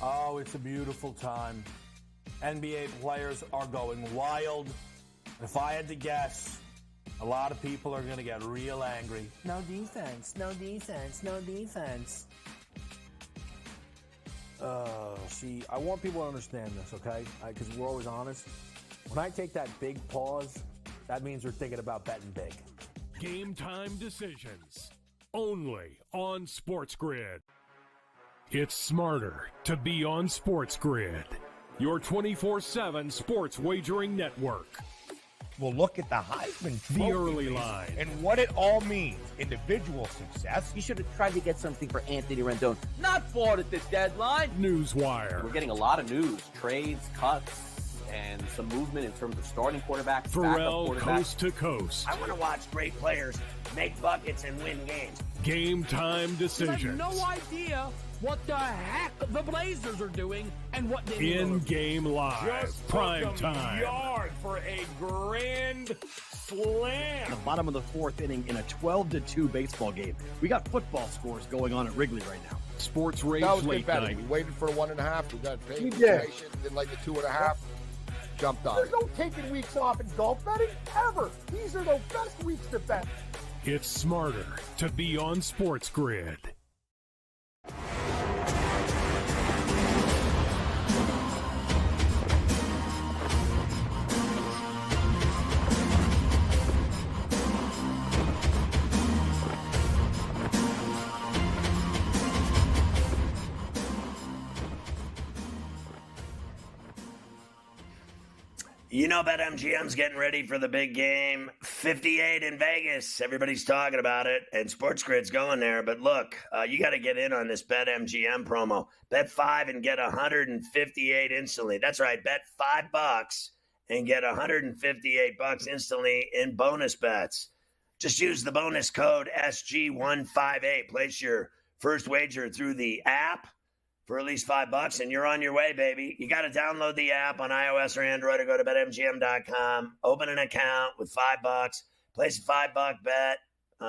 S7: Oh, it's a beautiful time. NBA players are going wild. If I had to guess, a lot of people are going to get real angry. No defense, no defense, no defense.
S12: See, I want people to understand this, okay? Because we're always honest. When I take that big pause, that means we're thinking about betting big.
S5: Game time decisions, only on SportsGrid. It's smarter to be on SportsGrid, your 24/7 sports wagering network.
S8: We'll look at the Heisman Trophy
S5: The early line.
S8: and what it all means. Individual success.
S9: You should have tried to get something for Anthony Rendon. Not bought at the deadline.
S5: Newswire.
S10: We're getting a lot of news, trades, cuts, and some movement in terms of starting quarterbacks,
S5: Ferrall
S10: backup quarterbacks.
S5: Coast to Coast.
S2: I want to watch great players make buckets and win games.
S5: Game time
S11: You
S5: decisions.
S11: have no idea what the heck the Blazers are doing and what they
S5: In-game live.
S8: Just
S5: Prime
S8: took 'em
S5: time.
S8: yard for a grand slam.
S12: The bottom of the fourth inning in a 12-2 baseball game. We got football scores going on at Wrigley right now.
S5: Sports Rage
S13: That was
S5: Late
S13: good betting.
S5: Night.
S13: We waited for 1.5. We got paid.
S15: We did.
S13: Patient, didn't like the 2.5. Jumped on
S15: There's
S13: it.
S15: no taking weeks off in golf betting, ever. These are the best weeks to bet.
S5: It's smarter to be on SportsGrid.
S2: You know, BetMGM's getting ready for the big game. 58 in Vegas. Everybody's talking about it, and SportsGrid's going there. But look, you got to get in on this BetMGM promo. Bet 5 and get 158 instantly. That's right. Bet $5 and get 158 bucks instantly in bonus bets. Just use the bonus code SG158. Place your first wager through the app for at least $5, and you're on your way, baby. You got to download the app on iOS or Android or go to BetMGM.com. Open an account with $5. Place a $5 bet,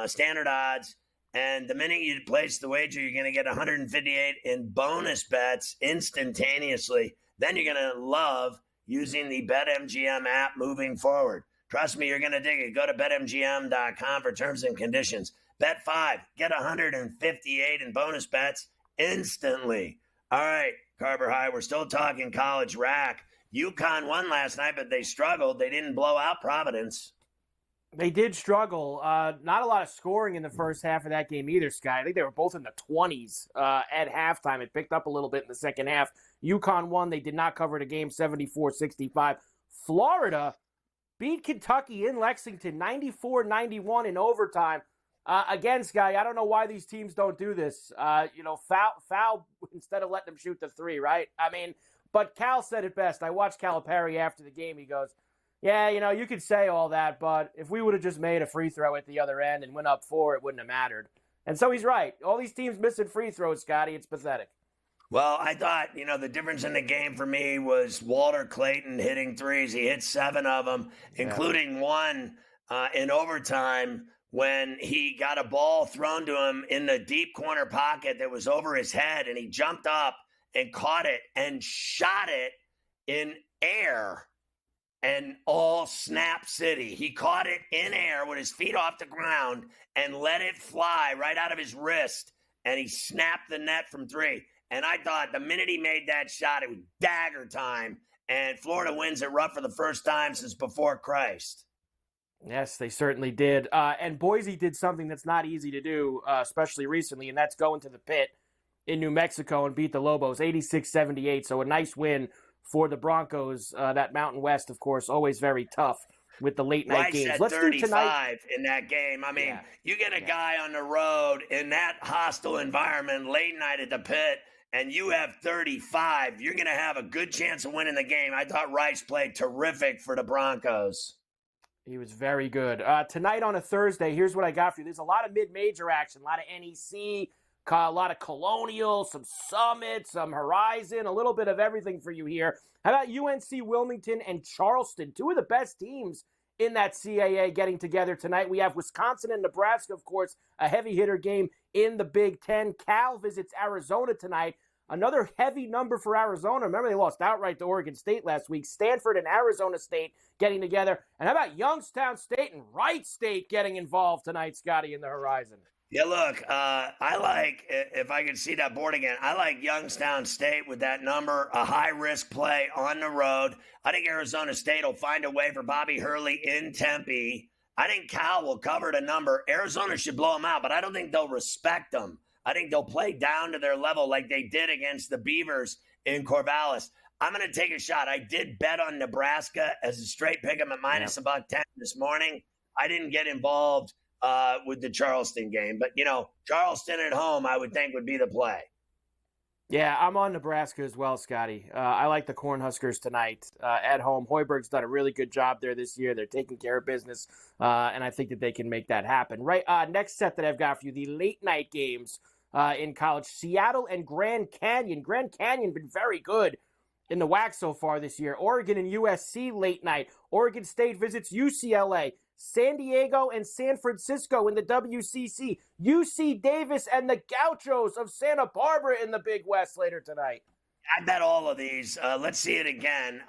S2: standard odds. And the minute you place the wager, you're going to get 158 in bonus bets instantaneously. Then you're going to love using the BetMGM app moving forward. Trust me, you're going to dig it. Go to BetMGM.com for terms and conditions. Bet 5. Get 158 in bonus bets instantly. All right, Carver High, we're still talking college rack. UConn won last night, but they struggled. They didn't blow out Providence.
S3: They did struggle. Not a lot of scoring in the first half of that game either, Sky. I think they were both in the 20s at halftime. It picked up a little bit in the second half. UConn won. They did not cover the game, 74-65. Florida beat Kentucky in Lexington, 94-91 in overtime. Again, Sky, I don't know why these teams don't do this. Foul instead of letting them shoot the three, right? I mean, but Cal said it best. I watched Calipari after the game. He goes, yeah, you could say all that, but if we would have just made a free throw at the other end and went up 4, it wouldn't have mattered. And so he's right. All these teams missing free throws, Scotty. It's pathetic.
S2: Well, I thought, the difference in the game for me was Walter Clayton hitting threes. He hit 7 of them, including one in overtime, when he got a ball thrown to him in the deep corner pocket that was over his head, and he jumped up and caught it and shot it in air and all Snap City. He caught it in air with his feet off the ground and let it fly right out of his wrist, and he snapped the net from 3. And I thought the minute he made that shot, it was dagger time, and Florida wins it rough for the first time since before Christ.
S3: Yes, they certainly did. And Boise did something that's not easy to do, especially recently, and that's going to the pit in New Mexico and beat the Lobos 86-78. So a nice win for the Broncos. That Mountain West, of course, always very tough with the late night games.
S2: Let's 35 do tonight. In that game. I mean, you get a guy on the road in that hostile environment late night at the pit, and you have 35. You're going to have a good chance of winning the game. I thought Rice played terrific for the Broncos.
S3: He was very good. Tonight on a Thursday, here's what I got for you. There's a lot of mid-major action, a lot of NEC, a lot of Colonial, some Summit, some Horizon, a little bit of everything for you here. How about UNC Wilmington and Charleston, 2 of the best teams in that CAA getting together tonight? We have Wisconsin and Nebraska, of course, a heavy hitter game in the Big Ten. Cal visits Arizona tonight. Another heavy number for Arizona. Remember, they lost outright to Oregon State last week. Stanford and Arizona State getting together. And how about Youngstown State and Wright State getting involved tonight, Scotty, in the Horizon?
S2: Yeah, look, I like, if I can see that board again, I like Youngstown State with that number, a high-risk play on the road. I think Arizona State will find a way for Bobby Hurley in Tempe. I think Cal will cover the number. Arizona should blow them out, but I don't think they'll respect them. I think they'll play down to their level like they did against the Beavers in Corvallis. I'm going to take a shot. I did bet on Nebraska as a straight pick 'em at minus $1.10 this morning. I didn't get involved with the Charleston game. But, Charleston at home, I would think, would be the play.
S3: Yeah, I'm on Nebraska as well, Scotty. I like the Cornhuskers tonight at home. Hoiberg's done a really good job there this year. They're taking care of business, and I think that they can make that happen. Right. Next set that I've got for you, the late night games in college. Seattle and Grand Canyon. Grand Canyon been very good in the WAC so far this year. Oregon and USC late night. Oregon State visits UCLA. San Diego and San Francisco in the WCC. UC Davis and the Gauchos of Santa Barbara in the Big West later tonight.
S2: I bet all of these. Let's see it again.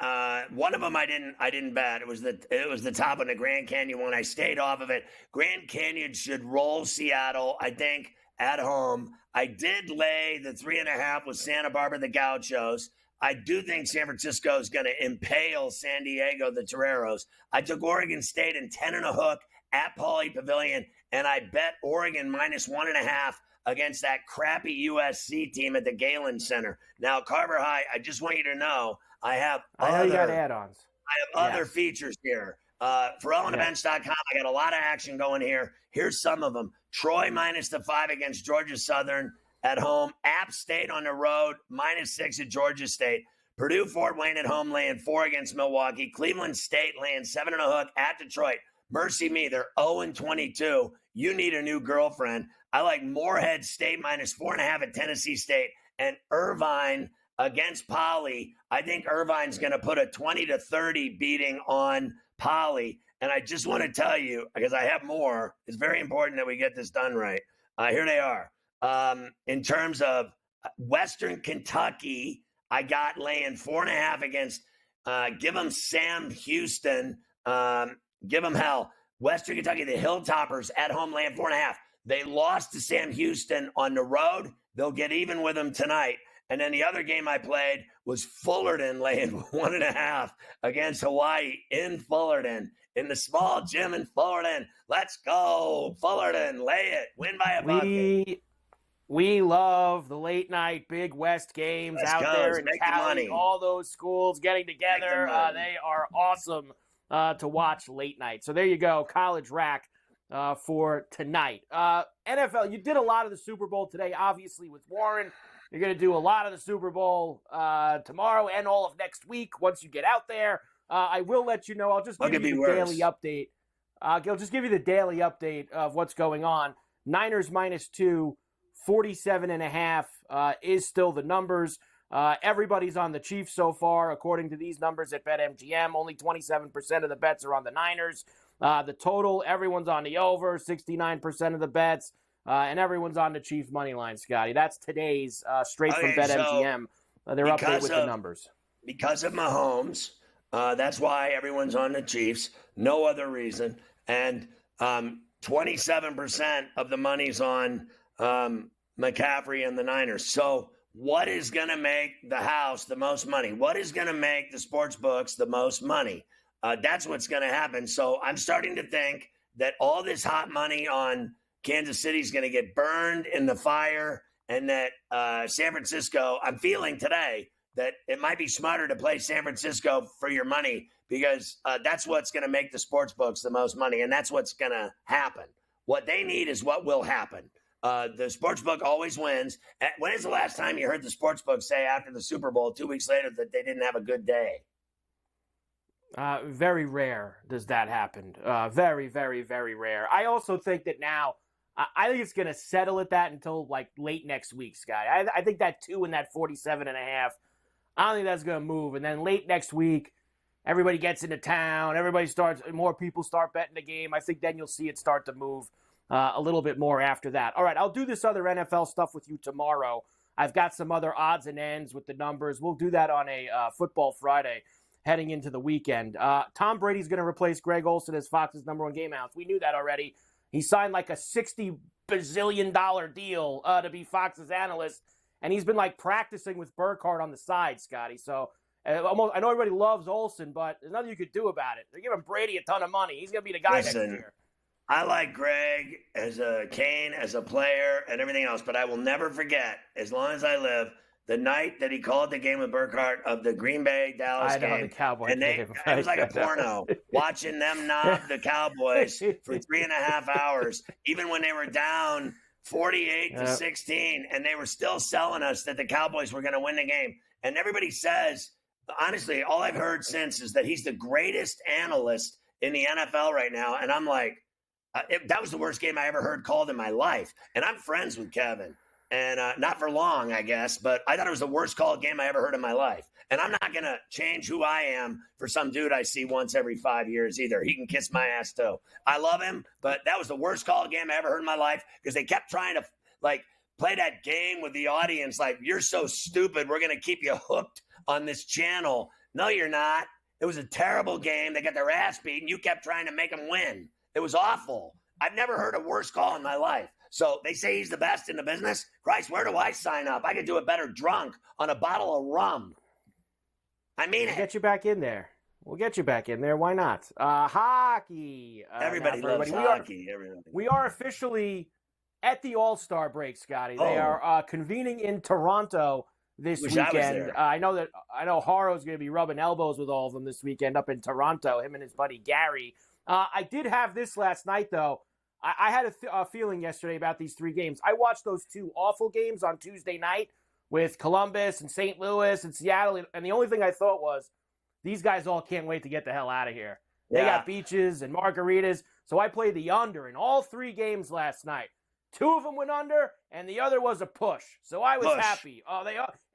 S2: One of them I didn't bet. It was the top of the Grand Canyon one. I stayed off of it. Grand Canyon should roll Seattle, I think, at home. I did lay the 3.5 with Santa Barbara, the Gauchos. I do think San Francisco is going to impale San Diego, the Toreros. I took Oregon State in 10.5 at Pauley Pavilion, and I bet Oregon minus 1.5 against that crappy USC team at the Galen Center. Now, Carver High, I just want you to know, I have
S3: I know you got add-ons.
S2: I have other features here. FerrallOnTheBench.com. I got a lot of action going here. Here's some of them. Troy -5 against Georgia Southern at home. App State on the road, -6 at Georgia State. Purdue Fort Wayne at home, laying 4 against Milwaukee. Cleveland State laying 7.5 at Detroit. Mercy me, they're 0-22. You need a new girlfriend. I like Morehead State -4.5 at Tennessee State. And Irvine against Poly. I think Irvine's going to put a 20-30 beating on Poly. And I just want to tell you, because I have more, it's very important that we get this done right. Here they are. In terms of Western Kentucky, I got laying 4.5 against, give them Sam Houston. Give them hell. Western Kentucky, the Hilltoppers at home laying 4.5. They lost to Sam Houston on the road. They'll get even with them tonight. And then the other game I played was Fullerton laying 1.5 against Hawaii in Fullerton, in the small gym in Fullerton. Let's go, Fullerton, lay it, win by a bucket.
S3: We love the late night Big West games out there in Cali. All those schools getting together. They are awesome to watch late night. So there you go, college rack for tonight. NFL, you did a lot of the Super Bowl today, obviously, with Warren. You're going to do a lot of the Super Bowl tomorrow and all of next week once you get out there. I will let you know. I'll just give you the daily update. I'll just give you the daily update of what's going on. Niners -2, 47.5 is still the numbers. Everybody's on the Chiefs so far, according to these numbers at BetMGM. Only 27% of the bets are on the Niners. The total, everyone's on the over, 69% of the bets. And everyone's on the Chiefs money line, Scotty. That's today's straight from BetMGM. They're updated with the numbers.
S2: Because of Mahomes, that's why everyone's on the Chiefs. No other reason. And 27% of the money's on McCaffrey and the Niners. So what is going to make the house the most money? What is going to make the sports books the most money? That's what's going to happen. So I'm starting to think that all this hot money on Kansas City is going to get burned in the fire, and that San Francisco, I'm feeling today that it might be smarter to play San Francisco for your money, because that's what's going to make the sports books the most money, and that's what's going to happen. What they need is what will happen. The sports book always wins. When is the last time you heard the sports book say after the Super Bowl 2 weeks later that they didn't have a good day?
S3: Very rare does that happen. Very, very, very rare. I also think that now, I think it's going to settle at that until like late next week, Scott. I think that 2 and that 47.5, I don't think that's going to move. And then late next week, everybody gets into town. More people start betting the game. I think then you'll see it start to move a little bit more after that. All right, I'll do this other NFL stuff with you tomorrow. I've got some other odds and ends with the numbers. We'll do that on a Football Friday heading into the weekend. Tom Brady's going to replace Greg Olsen as Fox's #1 game host. We knew that already. He signed like a $60 bazillion deal to be Fox's analyst, and he's been like practicing with Burkhardt on the side, Scotty. So I know everybody loves Olsen, but there's nothing you could do about it. They're giving Brady a ton of money. He's going to be the guy next year.
S2: I like Greg as a Kane, as a player, and everything else, but I will never forget, as long as I live, the night that he called the game with Burkhardt of the Green Bay-Dallas game.
S3: The Cowboys
S2: and it was like a porno, watching them knob the Cowboys for 3.5 hours, even when they were down 48-16, and they were still selling us that the Cowboys were going to win the game. And everybody says, honestly, all I've heard since is that he's the greatest analyst in the NFL right now. And I'm like, that was the worst game I ever heard called in my life. And I'm friends with Kevin. And not for long, I guess, but I thought it was the worst called game I ever heard in my life. And I'm not going to change who I am for some dude I see once every 5 years either. He can kiss my ass too. I love him, but that was the worst called game I ever heard in my life, because they kept trying to play that game with the audience like, you're so stupid, we're going to keep you hooked on this channel. No, you're not. It was a terrible game. They got their ass beaten. You kept trying to make them win. It was awful. I've never heard a worse call in my life. So they say he's the best in the business. Christ, where do I sign up? I could do it better drunk on a bottle of rum. I mean,
S3: we'll get you back in there. Why not? Hockey.
S2: Everybody loves hockey.
S3: We are officially at the All-Star break, Scotty. They are convening in Toronto this
S2: Wish I was
S3: weekend.
S2: there.
S3: I know Haro's going to be rubbing elbows with all of them this weekend up in Toronto, him and his buddy Gary. I did have this last night, though. I had a feeling yesterday about these three games. I watched those two awful games on Tuesday night with Columbus and St. Louis and Seattle, and the only thing I thought was, these guys all can't wait to get the hell out of here. They got beaches and margaritas, so I played the under in all three games last night. Two of them went under, and the other was a push. So I was happy.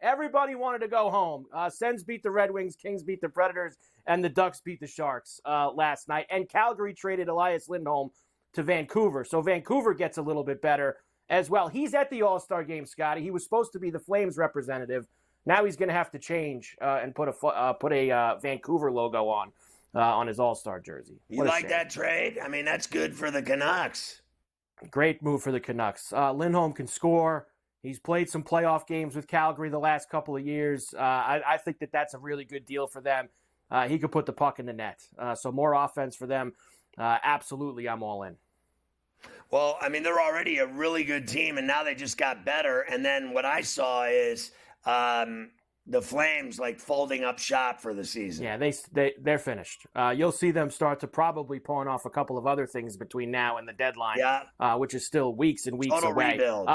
S3: Everybody wanted to go home. Sens beat the Red Wings, Kings beat the Predators, and the Ducks beat the Sharks last night. And Calgary traded Elias Lindholm to Vancouver. So Vancouver gets a little bit better as well. He's at the All-Star game, Scotty. He was supposed to be the Flames representative. Now he's going to have to change and put a Vancouver logo on his All-Star jersey.
S2: You like that trade? I mean, that's good for the Canucks.
S3: Great move for the Canucks. Lindholm can score. He's played some playoff games with Calgary the last couple of years. I think that's a really good deal for them. He could put the puck in the net. So more offense for them. Absolutely, I'm all in.
S2: Well, I mean, they're already a really good team, and now they just got better. And then what I saw is the Flames folding up shop for the season.
S3: Yeah, they're finished. You'll see them start to probably pawn off a couple of other things between now and the deadline, which is still weeks and weeks
S2: Total
S3: away.
S2: Rebuild.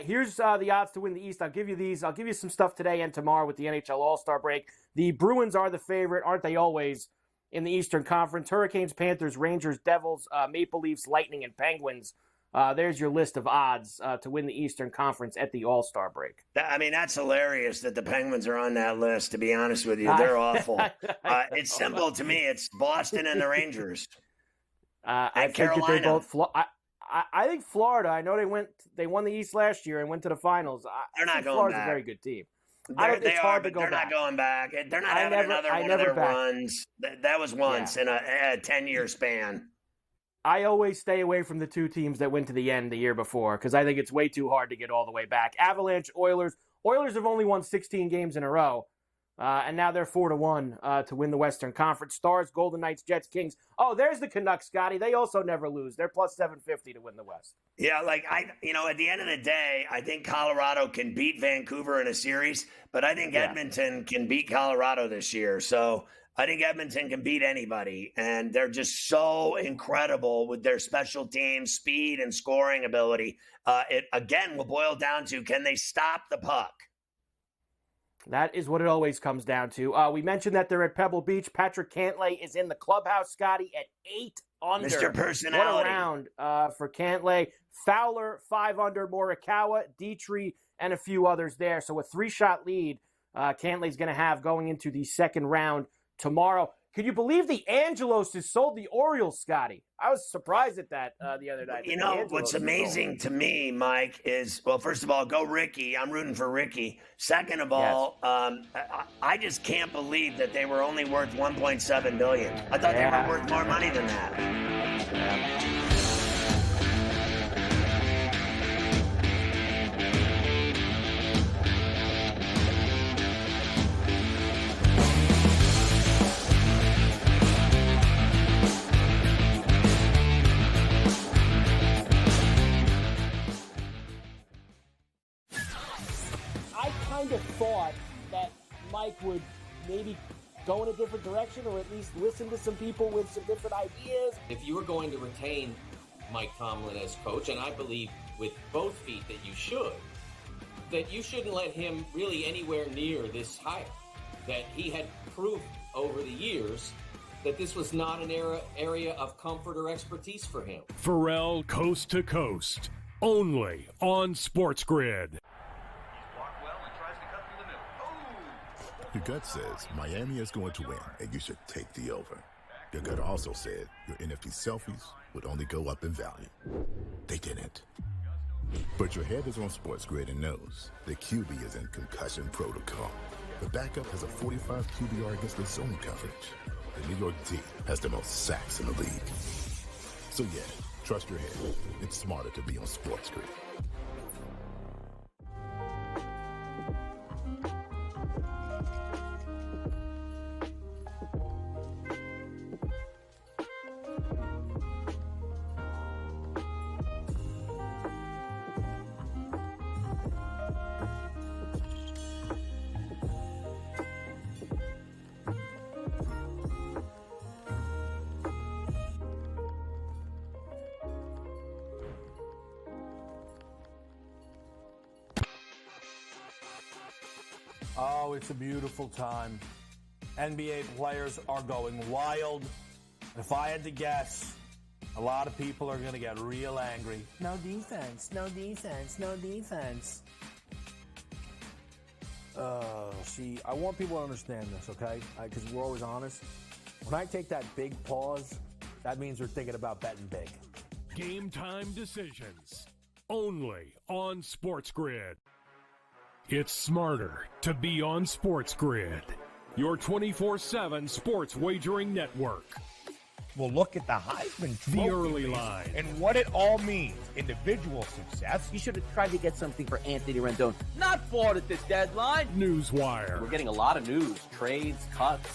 S3: Here's the odds to win the East. I'll give you these. I'll give you some stuff today and tomorrow with the NHL All-Star break. The Bruins are the favorite, aren't they always, in the Eastern Conference? Hurricanes, Panthers, Rangers, Devils, Maple Leafs, Lightning, and Penguins. There's your list of odds to win the Eastern Conference at the All-Star break.
S2: I mean, that's hilarious that the Penguins are on that list, to be honest with you. They're awful. It's simple to me. It's Boston and the Rangers.
S3: I
S2: Carolina.
S3: think that they both I think Florida, I know they won the East last year and went to the finals.
S2: They're not going
S3: Florida's
S2: back.
S3: a very good team.
S2: They're not going back. They're not having another one of their runs. That was once in a 10-year span.
S3: I always stay away from the two teams that went to the end the year before because I think it's way too hard to get all the way back. Avalanche, Oilers. Oilers have only won 16 games in a row, and now they're 4-1 to win the Western Conference. Stars, Golden Knights, Jets, Kings. Oh, there's the Canucks, Scotty. They also never lose. They're plus 750 to win the West.
S2: Yeah, at the end of the day, I think Colorado can beat Vancouver in a series, but I think Edmonton can beat Colorado this year. So I think Edmonton can beat anybody, and they're just so incredible with their special teams, speed, and scoring ability. It, again, will boil down to, can they stop the puck?
S3: That is what it always comes down to. We mentioned that they're at Pebble Beach. Patrick Cantlay is in the clubhouse, Scotty, at 8 under.
S2: Mr. Personality.
S3: What a round for Cantlay. Fowler, 5 under. Morikawa, Dietrich, and a few others there. So a 3-shot lead Cantlay's going to have going into the second round tomorrow. Could you believe the Angelos has sold the Orioles, Scotty? I was surprised at that the other night.
S2: You know, what's amazing to me, Mike, is, well, first of all, go Ricky. I'm rooting for Ricky. Second of all, I just can't believe that they were only worth $1.7 billion. I thought they were worth more money than that.
S3: Thought that Mike would maybe go in a different direction or at least listen to some people with some different ideas.
S4: If you were going to retain Mike Tomlin as coach, and I believe with both feet that you shouldn't let him really anywhere near this hire. That he had proved over the years that this was not an area of comfort or expertise for him.
S5: Ferrall Coast to Coast, only on SportsGrid.
S6: Your gut says Miami is going to win, and you should take the over. Your gut also said your NFT selfies would only go up in value. They didn't. But your head is on SportsGrid and knows the QB is in concussion protocol. The backup has a 45 QBR against the zone coverage. The New York D has the most sacks in the league. So yeah, trust your head. It's smarter to be on SportsGrid.
S7: Oh, it's a beautiful time. NBA players are going wild. If I had to guess, a lot of people are going to get real angry. No defense, no defense, no defense.
S12: See, I want people to understand this, okay? Because we're always honest. When I take that big pause, that means we're thinking about betting big.
S5: Game time decisions. Only on SportsGrid. It's smarter to be on SportsGrid. Your 24/7 sports wagering network.
S8: We'll look at the Heisman Trophy
S5: The early line.
S8: and what it all means. Individual success.
S9: You should have tried to get something for Anthony Rendon. Not bought at the deadline.
S5: Newswire.
S10: We're getting a lot of news, trades, cuts,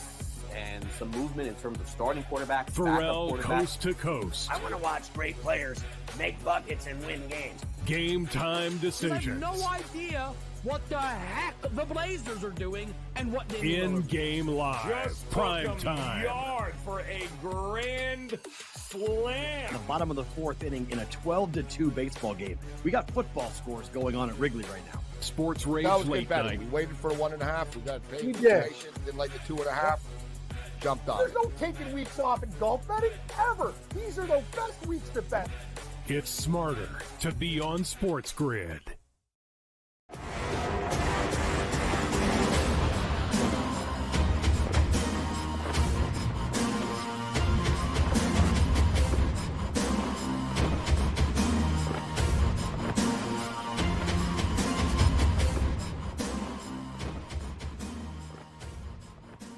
S10: and some movement in terms of starting quarterbacks,
S5: Ferrall,
S10: backup quarterbacks.
S5: coast to coast.
S2: I want to watch great players make buckets and win games.
S5: Game time
S11: I have
S5: decisions.
S11: no idea what the heck the Blazers are doing and what they need.
S5: In-game live.
S8: Just
S5: Prime
S8: took 'em
S5: time.
S8: yard for a grand slam.
S19: The bottom of the fourth inning in a 12-2 baseball game. We got football scores going on at Wrigley right now.
S5: Sports Rage
S13: That was good
S5: late
S13: betting.
S5: night.
S13: We waited for 1.5. We got paid.
S15: We did.
S13: Patient, didn't like the 2.5. Jumped on
S15: There's
S13: it.
S15: no taking weeks off in golf betting, ever. These are the best weeks to bet.
S5: It's smarter to be on SportsGrid.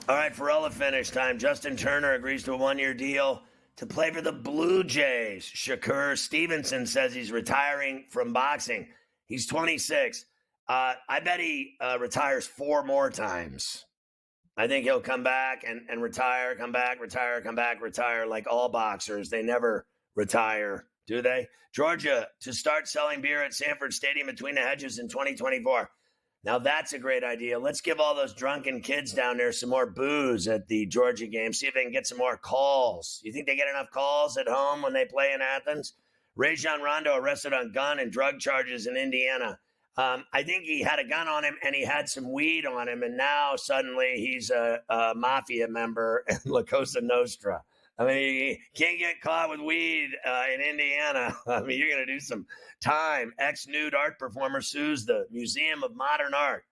S2: All right, Ferrall finish time. Justin Turner agrees to a one-year deal to play for the Blue Jays. Shakur Stevenson says he's retiring from boxing. He's 26. I bet he retires 4 more times. I think he'll come back and retire, come back, retire, come back, retire, like all boxers. They never retire, do they? Georgia to start selling beer at Sanford Stadium between the hedges in 2024. Now, that's a great idea. Let's give all those drunken kids down there some more booze at the Georgia game. See if they can get some more calls. You think they get enough calls at home when they play in Athens? Rajon Rondo arrested on gun and drug charges in Indiana. I think he had a gun on him and he had some weed on him, and now suddenly he's a mafia member in La Cosa Nostra. I mean, you can't get caught with weed in Indiana. I mean, you're going to do some time. Ex-nude art performer sues the Museum of Modern Art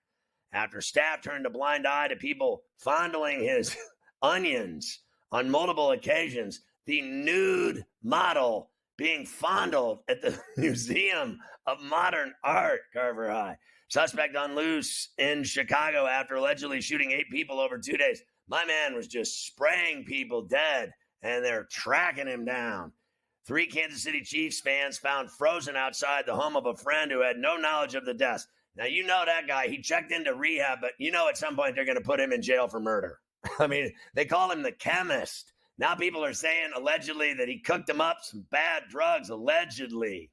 S2: after staff turned a blind eye to people fondling his onions on multiple occasions. The nude model being fondled at the Museum of Modern Art, Carver High. Suspect on loose in Chicago after allegedly shooting 8 people over 2 days. My man was just spraying people dead, and they're tracking him down. 3 Kansas City Chiefs fans found frozen outside the home of a friend who had no knowledge of the deaths. Now, you know that guy. He checked into rehab, but you know at some point they're going to put him in jail for murder. I mean, they call him the chemist. Now people are saying allegedly that he cooked him up some bad drugs, allegedly.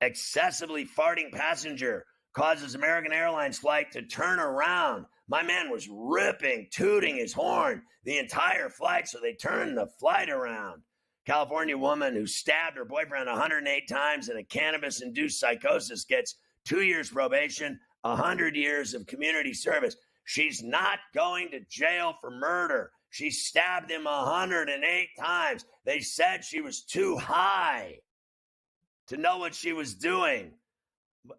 S2: Excessively farting passenger causes American Airlines flight to turn around. My man was ripping, tooting his horn the entire flight, so they turned the flight around. California woman who stabbed her boyfriend 108 times in a cannabis-induced psychosis gets 2 years probation, 100 years of community service. She's not going to jail for murder. She stabbed him 108 times. They said she was too high to know what she was doing.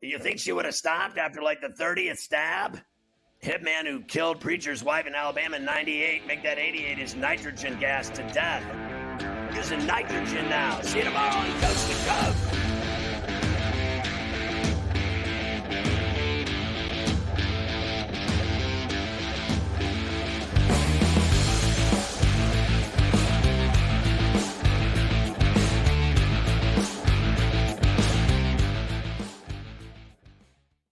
S2: You think she would have stopped after like the 30th stab? Hitman who killed preacher's wife in Alabama in 98, make that 88 his nitrogen gas to death. Using nitrogen now. See you tomorrow on Coast to Coast.